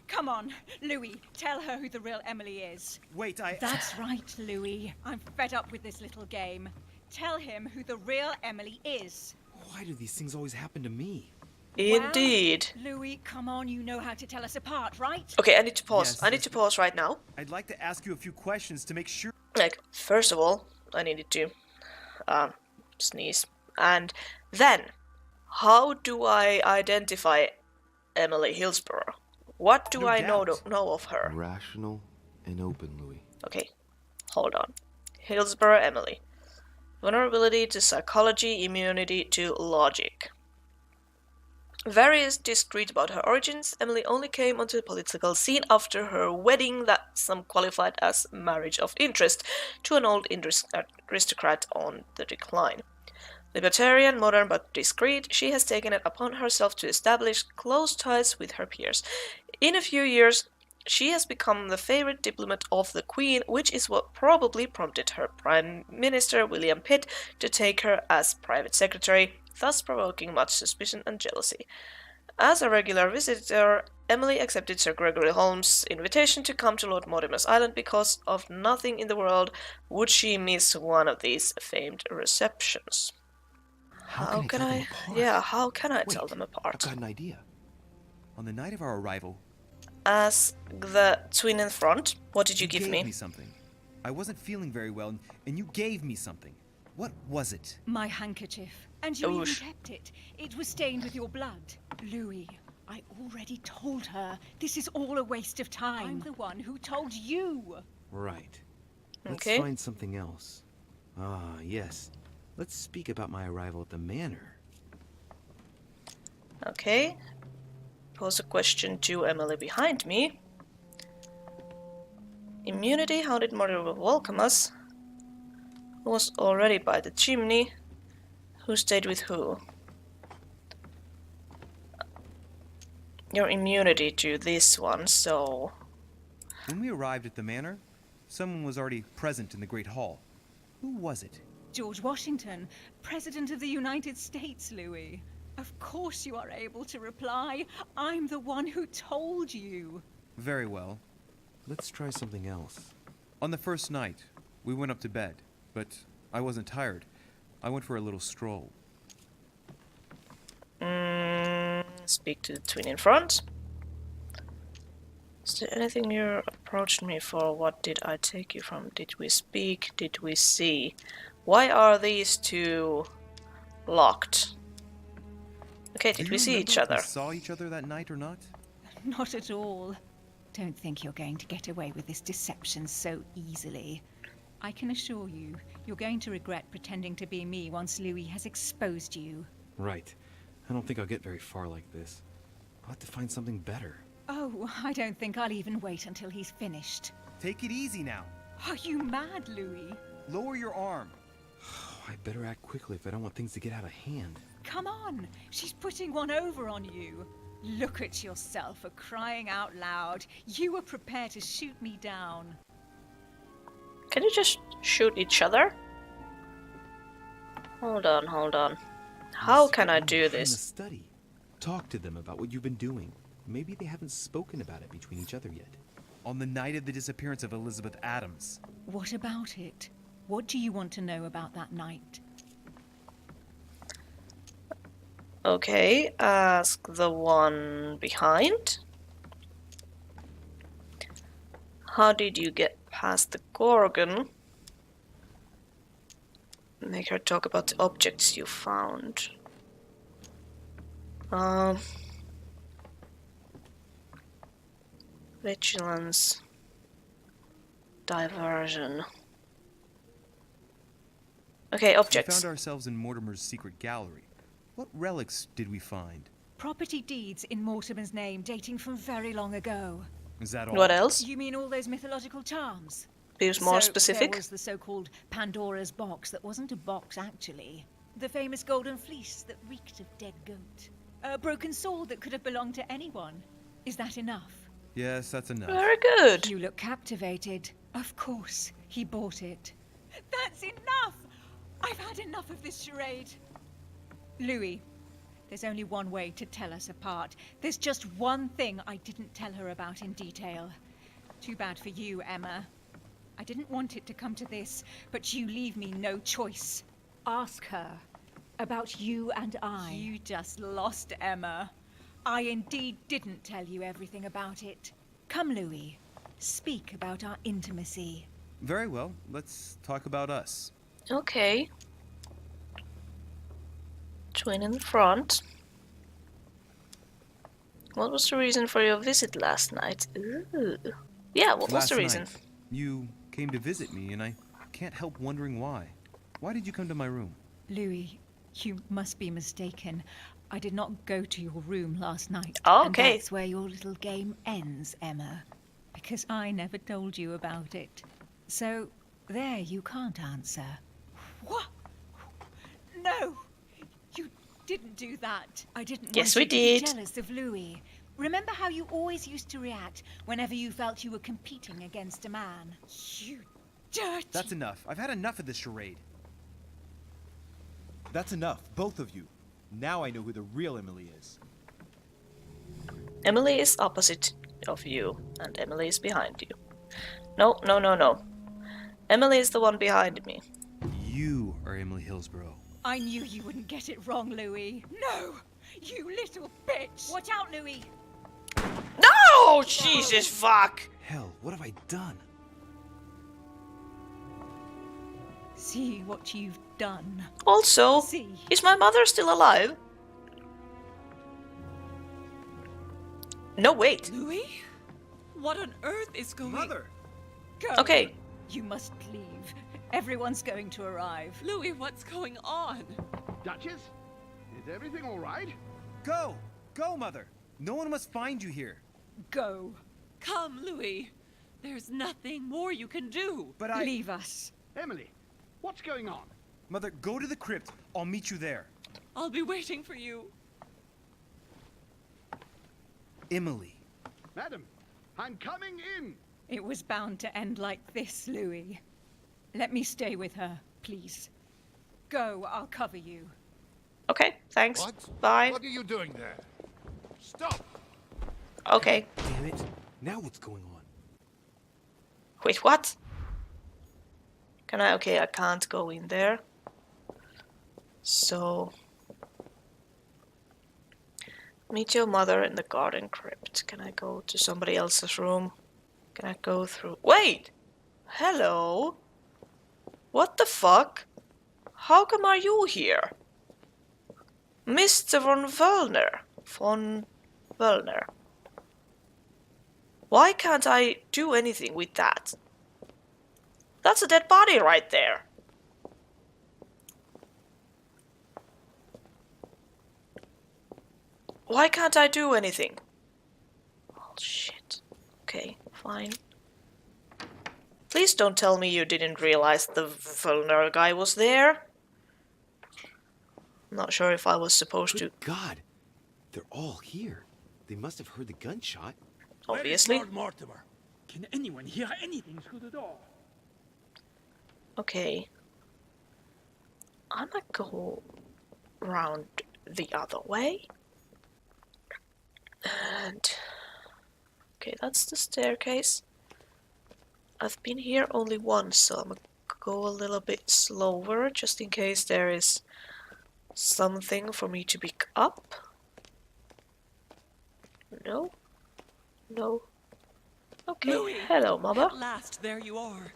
Speaker 3: Come on, Louis, tell her who the real Emily is.
Speaker 2: Wait,
Speaker 3: That's right, Louis. I'm fed up with this little game. Tell him who the real Emily is.
Speaker 2: Why do these things always happen to me?
Speaker 1: Indeed.
Speaker 3: Well, Louis, come on, you know how to tell us apart, right?
Speaker 1: Okay, I need to pause.
Speaker 2: Yes,
Speaker 1: I need to pause right now.
Speaker 2: I'd like to ask you a few questions to make sure...
Speaker 1: Like, first of all, I needed to sneeze. And then, how do I identify Emily Hillsborough? What do I know of her?
Speaker 8: Rational and open, Louis.
Speaker 1: Okay, hold on. Hillsborough Emily. Vulnerability to psychology, immunity to logic. Very discreet about her origins, Emily only came onto the political scene after her wedding that some qualified as marriage of interest to an old aristocrat on the decline. Libertarian, modern but discreet, she has taken it upon herself to establish close ties with her peers. In a few years, she has become the favorite diplomat of the Queen, which is what probably prompted her Prime Minister, William Pitt, to take her as private secretary, thus provoking much suspicion and jealousy. As a regular visitor, Emily accepted Sir Gregory Holmes' invitation to come to Lord Mortimer's Island because of nothing in the world would she miss one of these famed receptions. How can I tell them apart?
Speaker 8: I've got an idea.
Speaker 2: On the night of our arrival...
Speaker 1: As the twin in front, what did you give
Speaker 2: gave
Speaker 1: me?
Speaker 2: me something. I wasn't feeling very well, and you gave me something. What was it?
Speaker 3: My handkerchief. And you even kept it. It was stained with your blood. Louis, I already told her. This is all a waste of time. I'm the one who told you.
Speaker 8: Right.
Speaker 1: Okay.
Speaker 8: Let's find something else. Ah, yes. Let's speak about my arrival at the manor.
Speaker 1: Okay. Pose a question to Emily behind me. Immunity, how did Mortimer welcome us? Who was already by the chimney? Who stayed with who? Your immunity to this one, so...
Speaker 2: When we arrived at the manor, someone was already present in the Great Hall. Who was it?
Speaker 3: George Washington, President of the United States, Louis. Of course you are able to reply. I'm the one who told you.
Speaker 2: Very well.
Speaker 8: Let's try something else.
Speaker 2: On the first night, we went up to bed, but I wasn't tired. I went for a little stroll.
Speaker 1: Speak to the twin in front. Is there anything you approached me for? What did I take you from? Did we speak? Did we see? Why are these two locked? Okay, did we see each other?
Speaker 2: We saw each other that night or not?
Speaker 3: Not at all. Don't think you're going to get away with this deception so easily. I can assure you, you're going to regret pretending to be me once Louis has exposed you.
Speaker 8: Right. I don't think I'll get very far like this. I'll have to find something better.
Speaker 3: Oh, I don't think I'll even wait until he's finished.
Speaker 2: Take it easy now.
Speaker 3: Are you mad, Louis?
Speaker 2: Lower your arm.
Speaker 8: I better act quickly if I don't want things to get out of hand.
Speaker 3: Come on, she's putting one over on you. Look at yourself for crying out loud. You were prepared to shoot me down.
Speaker 1: Can you just shoot each other? Hold on, hold on. How can I do this?
Speaker 8: Study. Talk to them about what you've been doing. Maybe they haven't spoken about it between each other yet.
Speaker 2: On the night of the disappearance of Elizabeth Adams.
Speaker 3: What about it? What do you want to know about that night?
Speaker 1: Okay, ask the one behind. How did you get past the Gorgon? Make her talk about the objects you found. Vigilance. Diversion. Okay, objects.
Speaker 2: We found ourselves in Mortimer's secret gallery. What relics did we find?
Speaker 3: Property deeds in Mortimer's name dating from very long ago.
Speaker 2: Is that all?
Speaker 1: What else?
Speaker 3: You mean all those mythological charms?
Speaker 1: Be more specific.
Speaker 3: There was the so-called Pandora's box that wasn't a box, actually. The famous golden fleece that reeked of dead goat. A broken sword that could have belonged to anyone. Is that enough?
Speaker 2: Yes, that's enough.
Speaker 1: Very good.
Speaker 3: You look captivated. Of course, he bought it. That's enough! I've had enough of this charade. Louis, there's only one way to tell us apart. There's just one thing I didn't tell her about in detail. Too bad for you, Emma. I didn't want it to come to this, but you leave me no choice. Ask her about you and I. You just lost, Emma. I indeed didn't tell you everything about it. Come, Louis. Speak about our intimacy.
Speaker 2: Very well. Let's talk about us.
Speaker 1: Okay. Twin in the front. What was the reason for your visit last night? Ooh. Yeah, what was the reason?
Speaker 2: Night, you came to visit me, and I can't help wondering why. Why did you come to my room?
Speaker 3: Louis, you must be mistaken. I did not go to your room last night.
Speaker 1: Okay.
Speaker 3: And that's where your little game ends, Emma. Because I never told you about it. So, there you can't answer. What? No! You didn't do that. I didn't
Speaker 1: Yes,
Speaker 3: want
Speaker 1: we
Speaker 3: you to
Speaker 1: did.
Speaker 3: be jealous of Louis. Remember how you always used to react whenever you felt you were competing against a man? You dirty...
Speaker 2: That's enough. I've had enough of this charade. That's enough, both of you. Now I know who the real Emily is.
Speaker 1: Emily is opposite of you, and Emily is behind you. No, no, no, no. Emily is the one behind me.
Speaker 2: You are Emily Hillsborough.
Speaker 3: I knew you wouldn't get it wrong, Louis. No! You little bitch! Watch out, Louis!
Speaker 1: No! Jesus fuck!
Speaker 8: Hell, what have I done?
Speaker 3: See what you've done.
Speaker 1: Also,
Speaker 3: See.
Speaker 1: is my mother still alive? No, wait.
Speaker 12: Louis? What on earth is going on?
Speaker 2: Mother!
Speaker 3: Go.
Speaker 1: Okay.
Speaker 3: You must leave. Everyone's going to arrive.
Speaker 12: Louis, what's going on?
Speaker 4: Duchess? Is everything all right?
Speaker 2: Go! Go, Mother! No one must find you here.
Speaker 3: Go.
Speaker 12: Come, Louis. There's nothing more you can do.
Speaker 2: But I...
Speaker 3: Leave us.
Speaker 4: Emily, what's going on?
Speaker 2: Mother, go to the crypt. I'll meet you there.
Speaker 12: I'll be waiting for you.
Speaker 2: Emily.
Speaker 4: Madam, I'm coming in.
Speaker 3: It was bound to end like this, Louis. Let me stay with her, please. Go, I'll cover you.
Speaker 1: Okay, thanks.
Speaker 5: What?
Speaker 1: Bye.
Speaker 5: What are you doing there? Stop!
Speaker 1: Okay.
Speaker 8: Damn it. Now what's going on?
Speaker 1: Wait, what? Can I? Okay, I can't go in there. So... Meet your mother in the garden crypt. Can I go to somebody else's room? Can I go through... Wait! Hello? What the fuck? How come are you here? Mr. von Wöllner. Von Wöllner. Why can't I do anything with that? That's a dead body right there. Why can't I do anything? Oh shit. Okay, fine. Please don't tell me you didn't realize the Wöllner guy was there. I'm not sure if I was supposed to.
Speaker 8: God, they're all here. They must have heard the gunshot.
Speaker 1: Obviously.
Speaker 6: Where is Lord Mortimer?
Speaker 9: Can anyone hear anything through the door?
Speaker 1: Okay. I'm gonna go round the other way. And... Okay, that's the staircase. I've been here only once, so I'm gonna go a little bit slower, just in case there is something for me to pick up. No? No. Okay,
Speaker 12: Louis,
Speaker 1: hello, Mother.
Speaker 12: At last, there you are.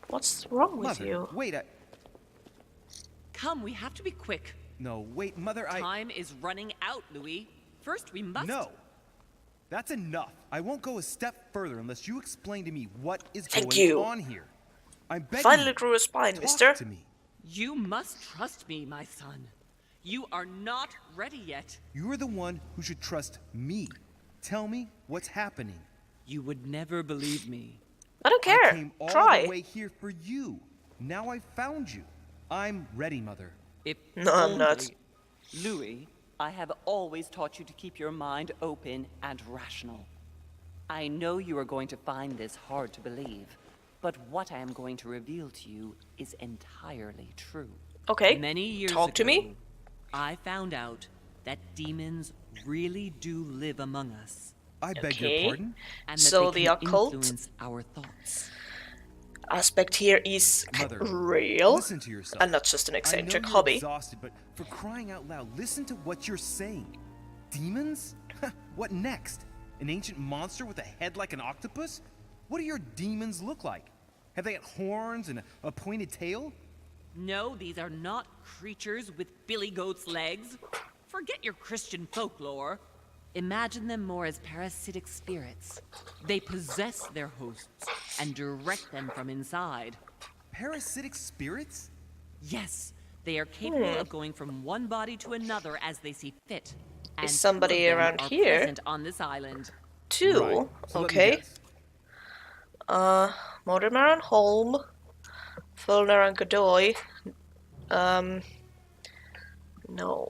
Speaker 1: What's wrong with
Speaker 2: Mother,
Speaker 1: you?
Speaker 2: wait,
Speaker 12: Come, we have to be quick.
Speaker 2: No, wait, Mother,
Speaker 12: Time is running out, Louis. First, we must...
Speaker 2: No! That's enough. I won't go a step further unless you explain to me what is
Speaker 1: Thank
Speaker 2: going
Speaker 1: you.
Speaker 2: on here. I'm begging
Speaker 1: Finally
Speaker 2: you,
Speaker 1: grew a spine,
Speaker 2: talk
Speaker 1: mister.
Speaker 2: to me.
Speaker 12: You must trust me, my son. You are not ready yet.
Speaker 2: You're the one who should trust me. Tell me what's happening.
Speaker 12: You would never believe me.
Speaker 1: I don't
Speaker 2: I
Speaker 1: care.
Speaker 2: came all
Speaker 1: Try.
Speaker 2: the way here for you. Now I've found you. I'm ready, Mother.
Speaker 12: If
Speaker 1: No, I'm not.
Speaker 12: only- Louis, I have always taught you to keep your mind open and rational. I know you are going to find this hard to believe, but what I am going to reveal to you is entirely true.
Speaker 1: Okay,
Speaker 12: Many years
Speaker 1: talk to
Speaker 12: ago,
Speaker 1: me.
Speaker 12: I found out that demons really do live among us,
Speaker 2: I beg
Speaker 1: Okay.
Speaker 2: your pardon?
Speaker 12: and that
Speaker 1: So
Speaker 12: they
Speaker 1: the
Speaker 12: can
Speaker 1: occult
Speaker 12: influence our thoughts.
Speaker 1: aspect here is
Speaker 2: Mother,
Speaker 1: real
Speaker 2: listen to yourself.
Speaker 1: and not just an eccentric
Speaker 2: I know you're
Speaker 1: hobby.
Speaker 2: exhausted, but for crying out loud, listen to what you're saying. Demons? What next? An ancient monster with a head like an octopus? What do your demons look like? Have they got horns and a pointed tail?
Speaker 12: No, these are not creatures with billy goat's legs. Forget your Christian folklore. Imagine them more as parasitic spirits. They possess their hosts and direct them from inside.
Speaker 2: Parasitic spirits?
Speaker 12: Yes, they are capable of going from one body to another as they see fit. And
Speaker 1: somebody
Speaker 12: two of them
Speaker 1: around
Speaker 12: are
Speaker 1: here?
Speaker 12: present on this island.
Speaker 1: Two.
Speaker 2: Right, so let me
Speaker 1: Okay.
Speaker 2: guess.
Speaker 1: Mortimer and Holm, Fulner and Godoy. No.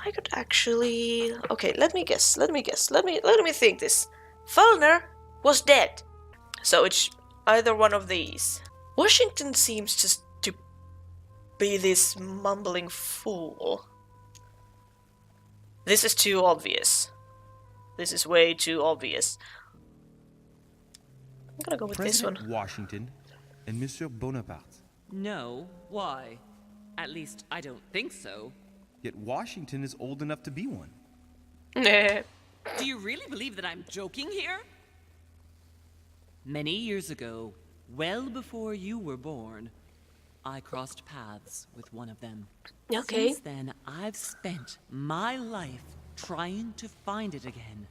Speaker 1: I could actually. Okay, let me guess. Let me think this. Fulner was dead, so it's either one of these. Washington seems just to be this mumbling fool. This is too obvious. This is way too obvious. I'm gonna go with this
Speaker 2: President
Speaker 1: one.
Speaker 2: Washington and Monsieur Bonaparte.
Speaker 12: No, why? At least I don't think so.
Speaker 2: Yet Washington is old enough to be one.
Speaker 1: Nah.
Speaker 12: Do you really believe that I'm joking here? Many years ago, well before you were born, I crossed paths with one of them.
Speaker 1: Okay.
Speaker 12: Since then, I've spent my life trying to find it again.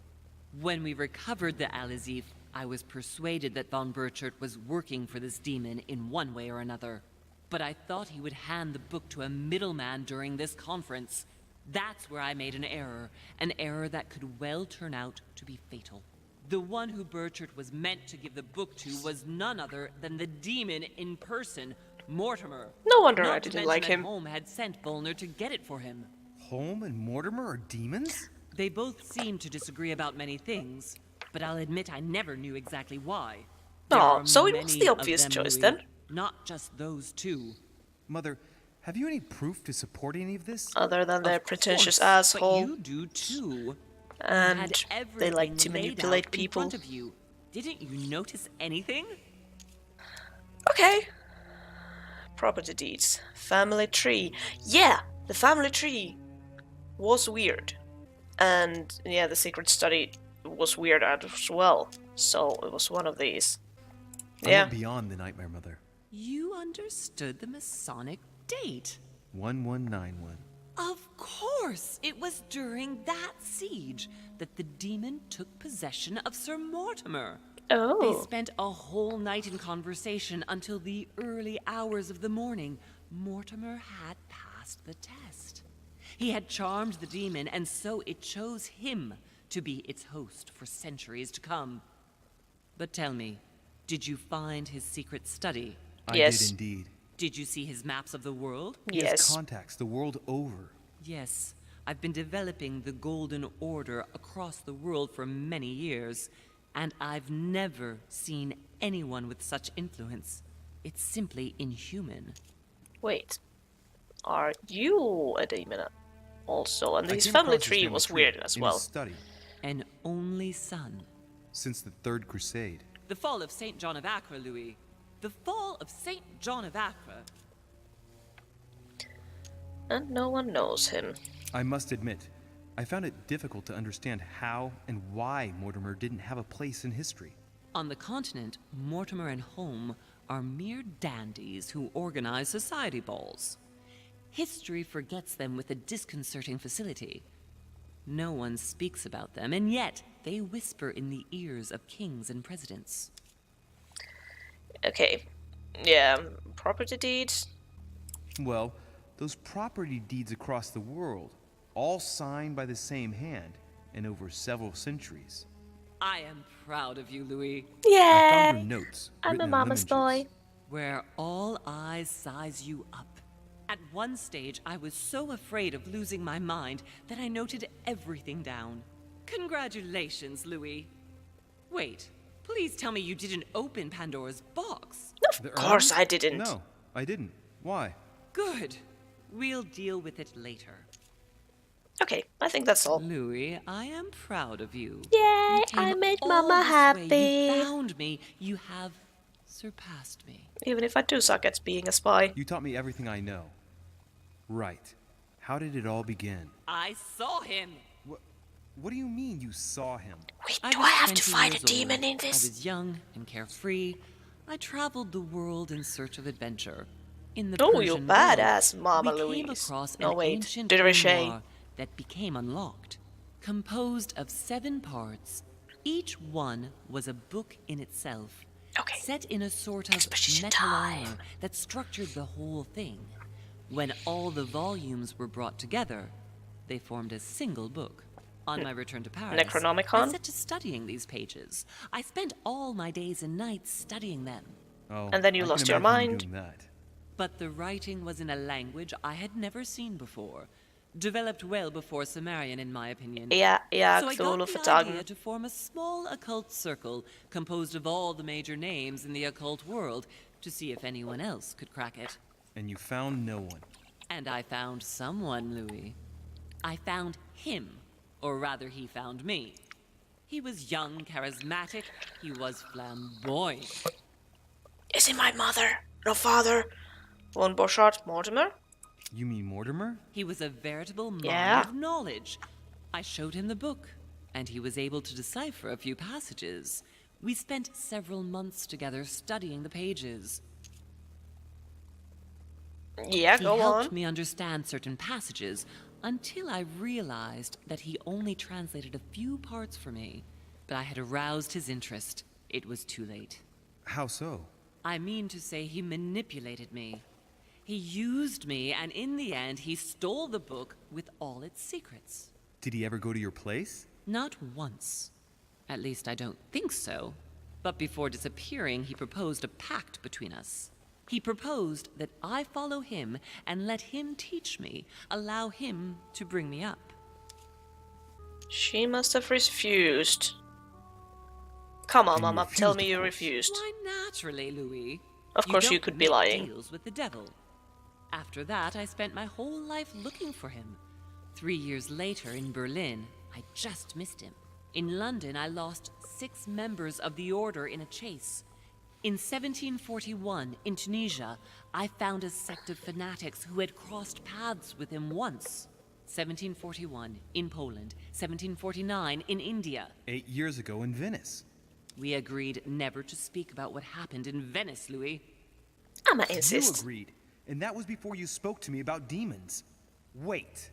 Speaker 12: When we recovered the Alizif, I was persuaded that von Burchard was working for this demon in one way or another. But I thought he would hand the book to a middleman during this conference. That's where I made an error that could well turn out to be fatal. The one who Burchard was meant to give the book to was none other than the demon in person, Mortimer.
Speaker 1: No wonder I
Speaker 12: Not to
Speaker 1: didn't
Speaker 12: mention
Speaker 1: like
Speaker 12: that
Speaker 1: him.
Speaker 12: Holm had sent Volner to get it for him.
Speaker 2: Holm and Mortimer are demons?
Speaker 12: They both seem to disagree about many things, but I'll admit I never knew exactly why. There
Speaker 1: Aw,
Speaker 12: are
Speaker 1: so it was
Speaker 12: many
Speaker 1: the
Speaker 12: of
Speaker 1: obvious
Speaker 12: them,
Speaker 1: choice
Speaker 12: Louis,
Speaker 1: then.
Speaker 12: Not just those two.
Speaker 2: Mother, have you any proof to support any of this?
Speaker 1: Other than their
Speaker 12: Of
Speaker 1: pretentious
Speaker 12: course,
Speaker 1: asshole.
Speaker 12: But you do too.
Speaker 1: And they like
Speaker 12: Everything
Speaker 1: to
Speaker 12: laid
Speaker 1: manipulate
Speaker 12: out
Speaker 1: people.
Speaker 12: in front of you. Didn't you notice anything?
Speaker 1: Okay. Property deeds. Family tree. Yeah, the family tree was weird. And yeah, the secret study was weird as well. So it was one of these.
Speaker 2: I
Speaker 1: Yeah.
Speaker 2: went beyond the nightmare, Mother.
Speaker 12: You understood the Masonic date.
Speaker 2: 1191.
Speaker 12: Of course! It was during that siege that the demon took possession of Sir Mortimer.
Speaker 1: Oh.
Speaker 12: They spent a whole night in conversation until the early hours of the morning. Mortimer had passed the test. He had charmed the demon, and so it chose him to be its host for centuries to come. But tell me, did you find his secret study?
Speaker 1: Yes.
Speaker 2: I did indeed.
Speaker 12: Did you see his maps of the world?
Speaker 2: He has
Speaker 1: Yes.
Speaker 2: contacts the world over.
Speaker 12: Yes, I've been developing the Golden Order across the world for many years, and I've never seen anyone with such influence. It's simply inhuman.
Speaker 1: Wait. Are you a demon also? And
Speaker 2: I
Speaker 1: his
Speaker 2: came
Speaker 1: family
Speaker 2: across his
Speaker 1: tree was weird as
Speaker 2: in
Speaker 1: well.
Speaker 2: his study
Speaker 12: An only son.
Speaker 2: since the Third Crusade.
Speaker 12: The fall of St. John of Acre, Louis. The fall of St. John of Acre.
Speaker 1: And no one knows him.
Speaker 2: I must admit, I found it difficult to understand how and why Mortimer didn't have a place in history.
Speaker 12: On the continent, Mortimer and Home are mere dandies who organize society balls. History forgets them with a disconcerting facility. No one speaks about them, and yet they whisper in the ears of kings and presidents.
Speaker 1: Okay. Yeah, property deeds.
Speaker 2: Well, those property deeds across the world, all signed by the same hand and over several centuries.
Speaker 12: I am proud of you, Louis.
Speaker 2: I found
Speaker 1: Yay!
Speaker 2: her notes.
Speaker 1: I'm
Speaker 2: written
Speaker 1: a
Speaker 2: in
Speaker 1: mama's
Speaker 2: lemon juice.
Speaker 1: boy.
Speaker 12: Where all eyes size you up. At one stage, I was so afraid of losing my mind that I noted everything down. Congratulations, Louis. Wait, please tell me you didn't open Pandora's box.
Speaker 1: Of course I didn't.
Speaker 2: No, I didn't. Why?
Speaker 12: Good. We'll deal with it later.
Speaker 1: Okay, I think that's all.
Speaker 12: Louis, I am proud of you.
Speaker 1: Yay,
Speaker 12: You came
Speaker 1: I made
Speaker 12: all
Speaker 1: Mama
Speaker 12: this way.
Speaker 1: happy.
Speaker 12: You found me. You have surpassed me.
Speaker 1: Even if I do suck at being a spy.
Speaker 2: You taught me everything I know. Right. How did it all begin?
Speaker 12: I saw him.
Speaker 2: What do you mean you saw him?
Speaker 1: Wait,
Speaker 12: I
Speaker 1: do
Speaker 12: was
Speaker 1: I have to
Speaker 12: 20
Speaker 1: fight a
Speaker 12: years
Speaker 1: demon
Speaker 12: old.
Speaker 1: in this?
Speaker 12: I was young and carefree. I traveled the world in search of adventure. In the
Speaker 1: Oh, you
Speaker 12: Persian
Speaker 1: badass,
Speaker 12: world,
Speaker 1: Mama
Speaker 12: we came
Speaker 1: Louise.
Speaker 12: across
Speaker 1: No,
Speaker 12: an
Speaker 1: wait,
Speaker 12: ancient
Speaker 1: ReettaJ.
Speaker 12: grimoire that became unlocked. Composed of 7 parts, each one was a book in itself.
Speaker 1: Okay.
Speaker 12: Set in a sort of
Speaker 1: Exposition
Speaker 12: metal
Speaker 1: time.
Speaker 12: armor that structured the whole thing. When all the volumes were brought together, they formed a single book. On my return to Paris,
Speaker 1: Necronomicon?
Speaker 12: I set to studying these pages. I spent all my days and nights studying them.
Speaker 2: Oh,
Speaker 1: And then you
Speaker 2: I can
Speaker 1: lost your
Speaker 2: imagine you
Speaker 1: mind.
Speaker 2: doing that.
Speaker 12: But the writing was in a language I had never seen before. Developed well before Sumerian, in my opinion.
Speaker 1: Yeah,
Speaker 12: So I
Speaker 1: Cthulhu
Speaker 12: got the
Speaker 1: Fatagan.
Speaker 12: idea to form a small occult circle composed of all the major names in the occult world to see if anyone else could crack it.
Speaker 2: And you found no one.
Speaker 12: And I found someone, Louis. I found him. Or rather, he found me. He was young, charismatic. He was flamboyant.
Speaker 1: Is he my mother? No father? Von Boschart Mortimer?
Speaker 2: You mean Mortimer?
Speaker 12: He was a veritable mine
Speaker 1: Yeah.
Speaker 12: of knowledge. I showed him the book, and he was able to decipher a few passages. We spent several months together studying the pages.
Speaker 1: Yeah,
Speaker 12: He
Speaker 1: go
Speaker 12: helped
Speaker 1: on.
Speaker 12: me understand certain passages until I realized that he only translated a few parts for me. But I had aroused his interest. It was too late.
Speaker 2: How so?
Speaker 12: I mean to say he manipulated me. He used me, and in the end, he stole the book with all its secrets.
Speaker 2: Did he ever go to your place?
Speaker 12: Not once. At least I don't think so. But before disappearing, he proposed a pact between us. He proposed that I follow him and let him teach me, allow him to bring me up.
Speaker 1: She must have refused. Come on,
Speaker 2: And you
Speaker 1: Mama, tell
Speaker 2: refused,
Speaker 1: me
Speaker 2: of
Speaker 1: you
Speaker 2: course.
Speaker 1: refused.
Speaker 12: Why, naturally, Louis.
Speaker 1: Of course you
Speaker 12: don't
Speaker 1: could be
Speaker 12: make
Speaker 1: lying.
Speaker 12: deals with the devil. After that, I spent my whole life looking for him. 3 years later in Berlin, I just missed him. In London, I lost 6 members of the Order in a chase. In 1741, in Tunisia, I found a sect of fanatics who had crossed paths with him once. 1741, in Poland. 1749, in India.
Speaker 2: 8 years ago in Venice.
Speaker 12: We agreed never to speak about what happened in Venice, Louis.
Speaker 1: I'ma
Speaker 2: You
Speaker 1: insist.
Speaker 2: agreed, and that was before you spoke to me about demons. Wait,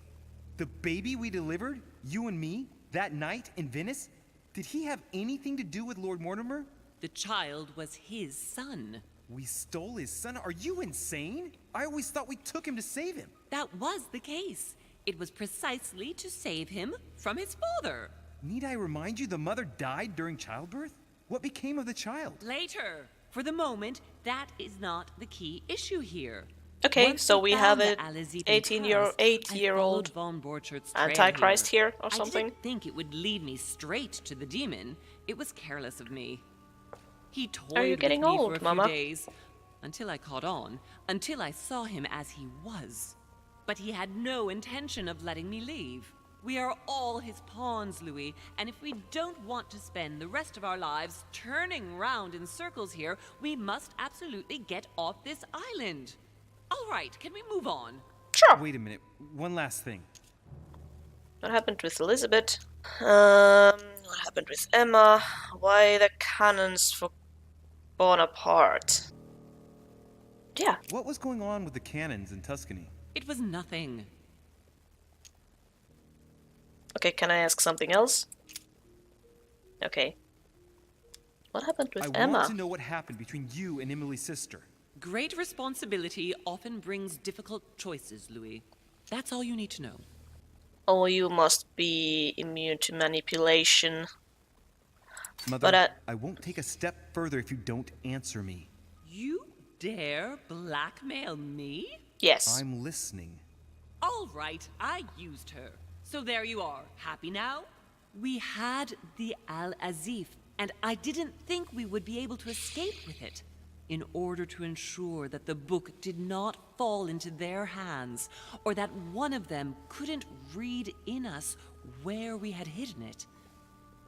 Speaker 2: the baby we delivered, you and me, that night in Venice, did he have anything to do with Lord Mortimer?
Speaker 12: The child was his son.
Speaker 2: We stole his son? Are you insane? I always thought we took him to save him.
Speaker 12: That was the case. It was precisely to save him from his father.
Speaker 2: Need I remind you the mother died during childbirth? What became of the child?
Speaker 12: Later. For the moment, that is not the key issue here.
Speaker 1: Okay,
Speaker 12: Once
Speaker 1: so we have
Speaker 12: found
Speaker 1: an
Speaker 12: the Alizé in Paris,
Speaker 1: 8-year-old
Speaker 12: I followed von Borchart's trail
Speaker 1: Antichrist here or
Speaker 12: I
Speaker 1: something.
Speaker 12: didn't think it would lead me straight to the demon. It was careless of me. He toyed
Speaker 1: Are you getting
Speaker 12: with me
Speaker 1: old,
Speaker 12: for a few
Speaker 1: Mama?
Speaker 12: days, until I caught on, until I saw him as he was. But he had no intention of letting me leave. We are all his pawns, Louis, and if we don't want to spend the rest of our lives turning round in circles here, we must absolutely get off this island. All right, can we move on?
Speaker 1: Sure.
Speaker 2: Wait a minute, one last thing.
Speaker 1: What happened with Elizabeth? What happened with Emma? Why the cannons for Bonaparte? Yeah.
Speaker 2: What was going on with the cannons in Tuscany?
Speaker 12: It was nothing.
Speaker 1: Okay, can I ask something else? Okay. What happened with
Speaker 2: I
Speaker 1: Emma?
Speaker 2: want to know what happened between you and Emily's sister.
Speaker 12: Great responsibility often brings difficult choices, Louis. That's all you need to know.
Speaker 1: Oh, you must be immune to manipulation.
Speaker 2: Mother,
Speaker 1: But,
Speaker 2: I won't take a step further if you don't answer me.
Speaker 12: You dare blackmail me?
Speaker 1: Yes.
Speaker 2: I'm listening.
Speaker 12: All right, I used her. So there you are. Happy now? We had the Al-Azif, and I didn't think we would be able to escape with it. In order to ensure that the book did not fall into their hands, or that one of them couldn't read in us where we had hidden it,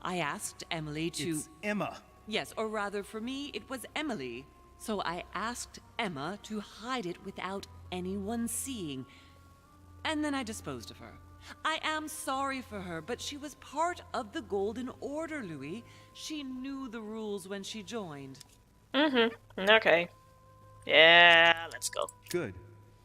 Speaker 12: I asked Emily to...
Speaker 2: It's Emma.
Speaker 12: Yes, or rather for me, it was Emily. So I asked Emma to hide it without anyone seeing, and then I disposed of her. I am sorry for her, but she was part of the Golden Order, Louis. She knew the rules when she joined.
Speaker 1: Okay. Yeah, let's go.
Speaker 2: Good.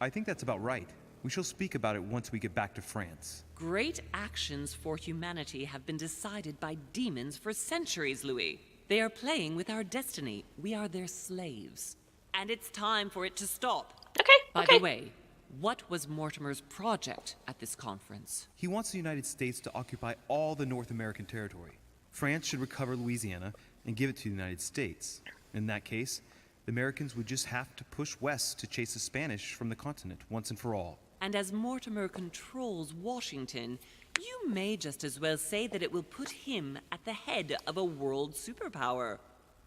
Speaker 2: I think that's about right. We shall speak about it once we get back to France.
Speaker 12: Great actions for humanity have been decided by demons for centuries, Louis. They are playing with our destiny. We are their slaves. And it's time for it to stop.
Speaker 1: Okay,
Speaker 12: By
Speaker 1: okay.
Speaker 12: the way, what was Mortimer's project at this conference?
Speaker 2: He wants the United States to occupy all the North American territory. France should recover Louisiana and give it to the United States. In that case, the Americans would just have to push west to chase the Spanish from the continent once and for all.
Speaker 12: And as Mortimer controls Washington, you may just as well say that it will put him at the head of a world superpower.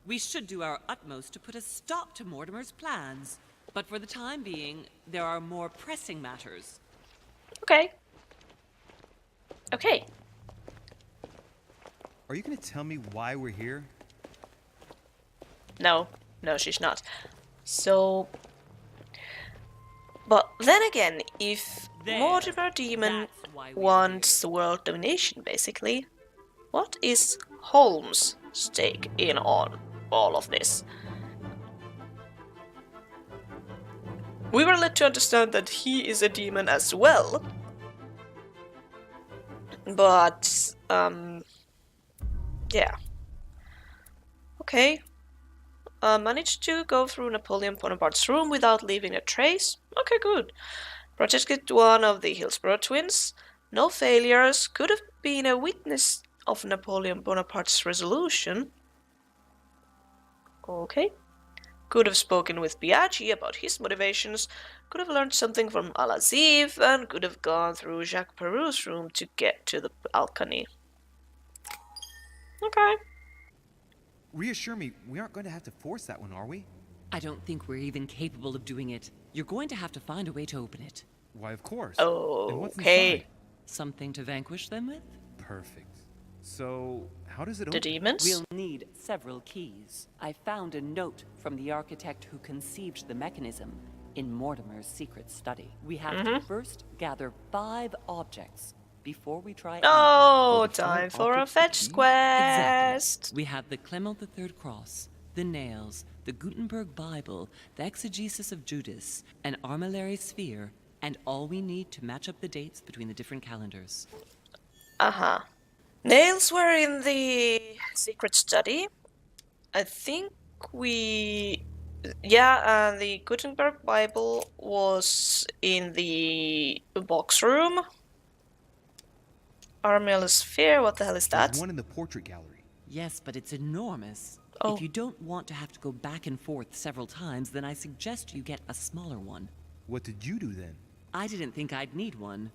Speaker 12: We should do our utmost to put a stop to Mortimer's plans. But for the time being, there are more pressing matters.
Speaker 1: Okay. Okay.
Speaker 2: Are you going to tell me why we're here?
Speaker 1: No. No, she's not. So... But then again, if
Speaker 12: There.
Speaker 1: Mortimer Demon
Speaker 12: That's why we are
Speaker 1: wants the world domination, basically, what is Holmes' stake in on all of this? We were led to understand that he is a demon as well. But, yeah. Okay. Managed to go through Napoleon Bonaparte's room without leaving a trace. Okay, good. Protected one of the Hillsborough twins. No failures. Could have been a witness of Napoleon Bonaparte's resolution. Okay. Could have spoken with Biaggi about his motivations. Could have learned something from Al-Azif. And could have gone through Jacques Perou's room to get to the balcony. Okay.
Speaker 2: Reassure me, we aren't going to have to force that one, are we?
Speaker 12: I don't think we're even capable of doing it. You're going to have to find a way to open it.
Speaker 2: Why, of course. And what's
Speaker 1: Okay.
Speaker 2: inside?
Speaker 12: Something to vanquish them with?
Speaker 2: Perfect. So, how does it
Speaker 1: The
Speaker 2: open?
Speaker 1: demons?
Speaker 12: We'll need several keys. I found a note from the architect who conceived the mechanism in Mortimer's secret study. We have to first gather 5 objects before we try
Speaker 1: Oh,
Speaker 2: the
Speaker 1: time
Speaker 2: five
Speaker 1: for a
Speaker 2: objects to
Speaker 1: fetch
Speaker 2: key?
Speaker 1: quest.
Speaker 12: Exactly. We have the Clement III cross, the nails, the Gutenberg Bible, the exegesis of Judas, an armillary sphere, and all we need to match up the dates between the different calendars.
Speaker 1: Uh-huh. Nails were in the secret study. I think we... Yeah, and the Gutenberg Bible was in the box room. Armillary sphere, what the hell is that?
Speaker 2: There's one in the portrait gallery.
Speaker 12: Yes, but it's enormous.
Speaker 1: Oh.
Speaker 12: If you don't want to have to go back and forth several times, then I suggest you get a smaller one.
Speaker 2: What did you do then?
Speaker 12: I didn't think I'd need one.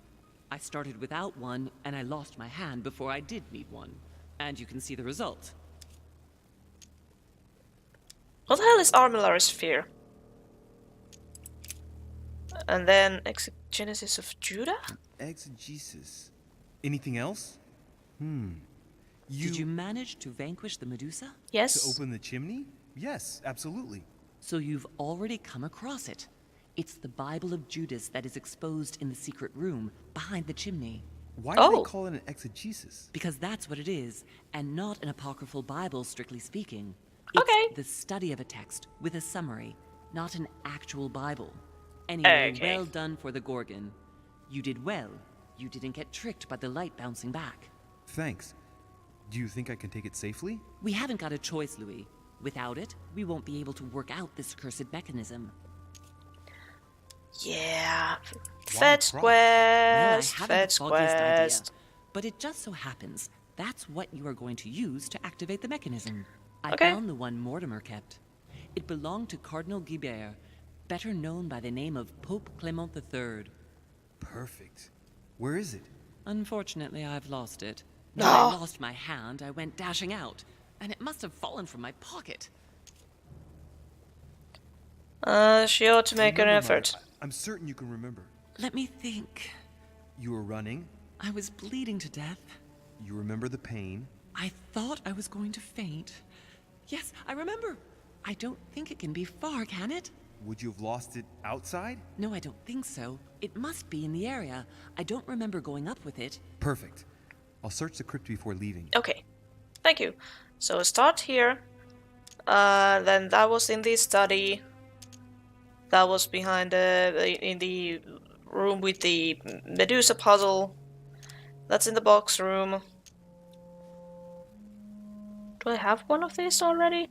Speaker 12: I started without one, and I lost my hand before I did need one. And you can see the result.
Speaker 1: What the hell is armillary sphere? And then exegesis of Judah?
Speaker 2: Exegesis. Anything else?
Speaker 12: Did you manage to vanquish the Medusa?
Speaker 1: Yes.
Speaker 2: To open the chimney? Yes, absolutely.
Speaker 12: So you've already come across it. It's the Bible of Judas that is exposed in the secret room behind the chimney.
Speaker 2: Why do they call it an exegesis?
Speaker 12: Because that's what it is, and not an apocryphal Bible, strictly speaking. It's the study of a text with a summary, not an actual Bible. Anyway, well done for the Gorgon. You did well. You didn't get tricked by the light bouncing back.
Speaker 2: Thanks. Do you think I can take it safely?
Speaker 12: We haven't got a choice, Louis. Without it, we won't be able to work out this cursed mechanism.
Speaker 1: Yeah.
Speaker 2: Fetch
Speaker 1: Fetch
Speaker 12: Well, I
Speaker 1: quest.
Speaker 12: haven't
Speaker 1: Fetch
Speaker 12: the foggiest
Speaker 1: quest.
Speaker 12: idea, but it just so happens that's what you are going to use to activate the mechanism. I
Speaker 1: Okay.
Speaker 12: found the one Mortimer kept. It belonged to Cardinal Guibert, better known by the name of Pope Clement III.
Speaker 2: Perfect. Where is it?
Speaker 12: Unfortunately, I've lost it.
Speaker 1: No.
Speaker 12: When I lost my hand, I went dashing out, and it must have fallen from my pocket.
Speaker 1: She ought to make an
Speaker 2: Remember,
Speaker 1: effort.
Speaker 2: Mother, I'm certain you can remember.
Speaker 12: Let me think.
Speaker 2: You were running.
Speaker 12: I was bleeding to death.
Speaker 2: You remember the pain.
Speaker 12: I thought I was going to faint. Yes, I remember. I don't think it can be far, can it?
Speaker 2: Would you have lost it outside?
Speaker 12: No, I don't think so. It must be in the area. I don't remember going up with it.
Speaker 2: Perfect. I'll search the crypt before leaving.
Speaker 1: Okay. Thank you. So start here. Then that was in the study. That was behind in the room with the Medusa puzzle. That's in the box room. Do I have one of these already?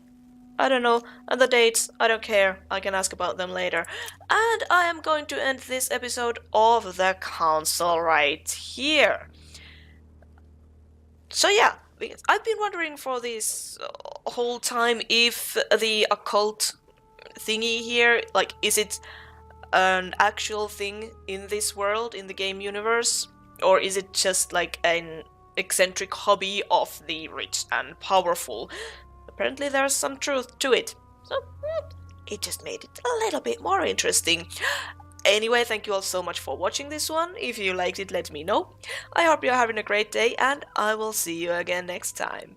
Speaker 1: I don't know. And the dates, I don't care. I can ask about them later. And I am going to end this episode of the Council right here. So yeah, I've been wondering for this whole time if the occult thingy here, like, is it an actual thing in this world, in the game universe? Or is it just like an eccentric hobby of the rich and powerful? Apparently there's some truth to it. So, it just made it a little bit more interesting. Anyway, thank you all so much for watching this one. If you liked it, let me know. I hope you're having a great day, and I will see you again next time.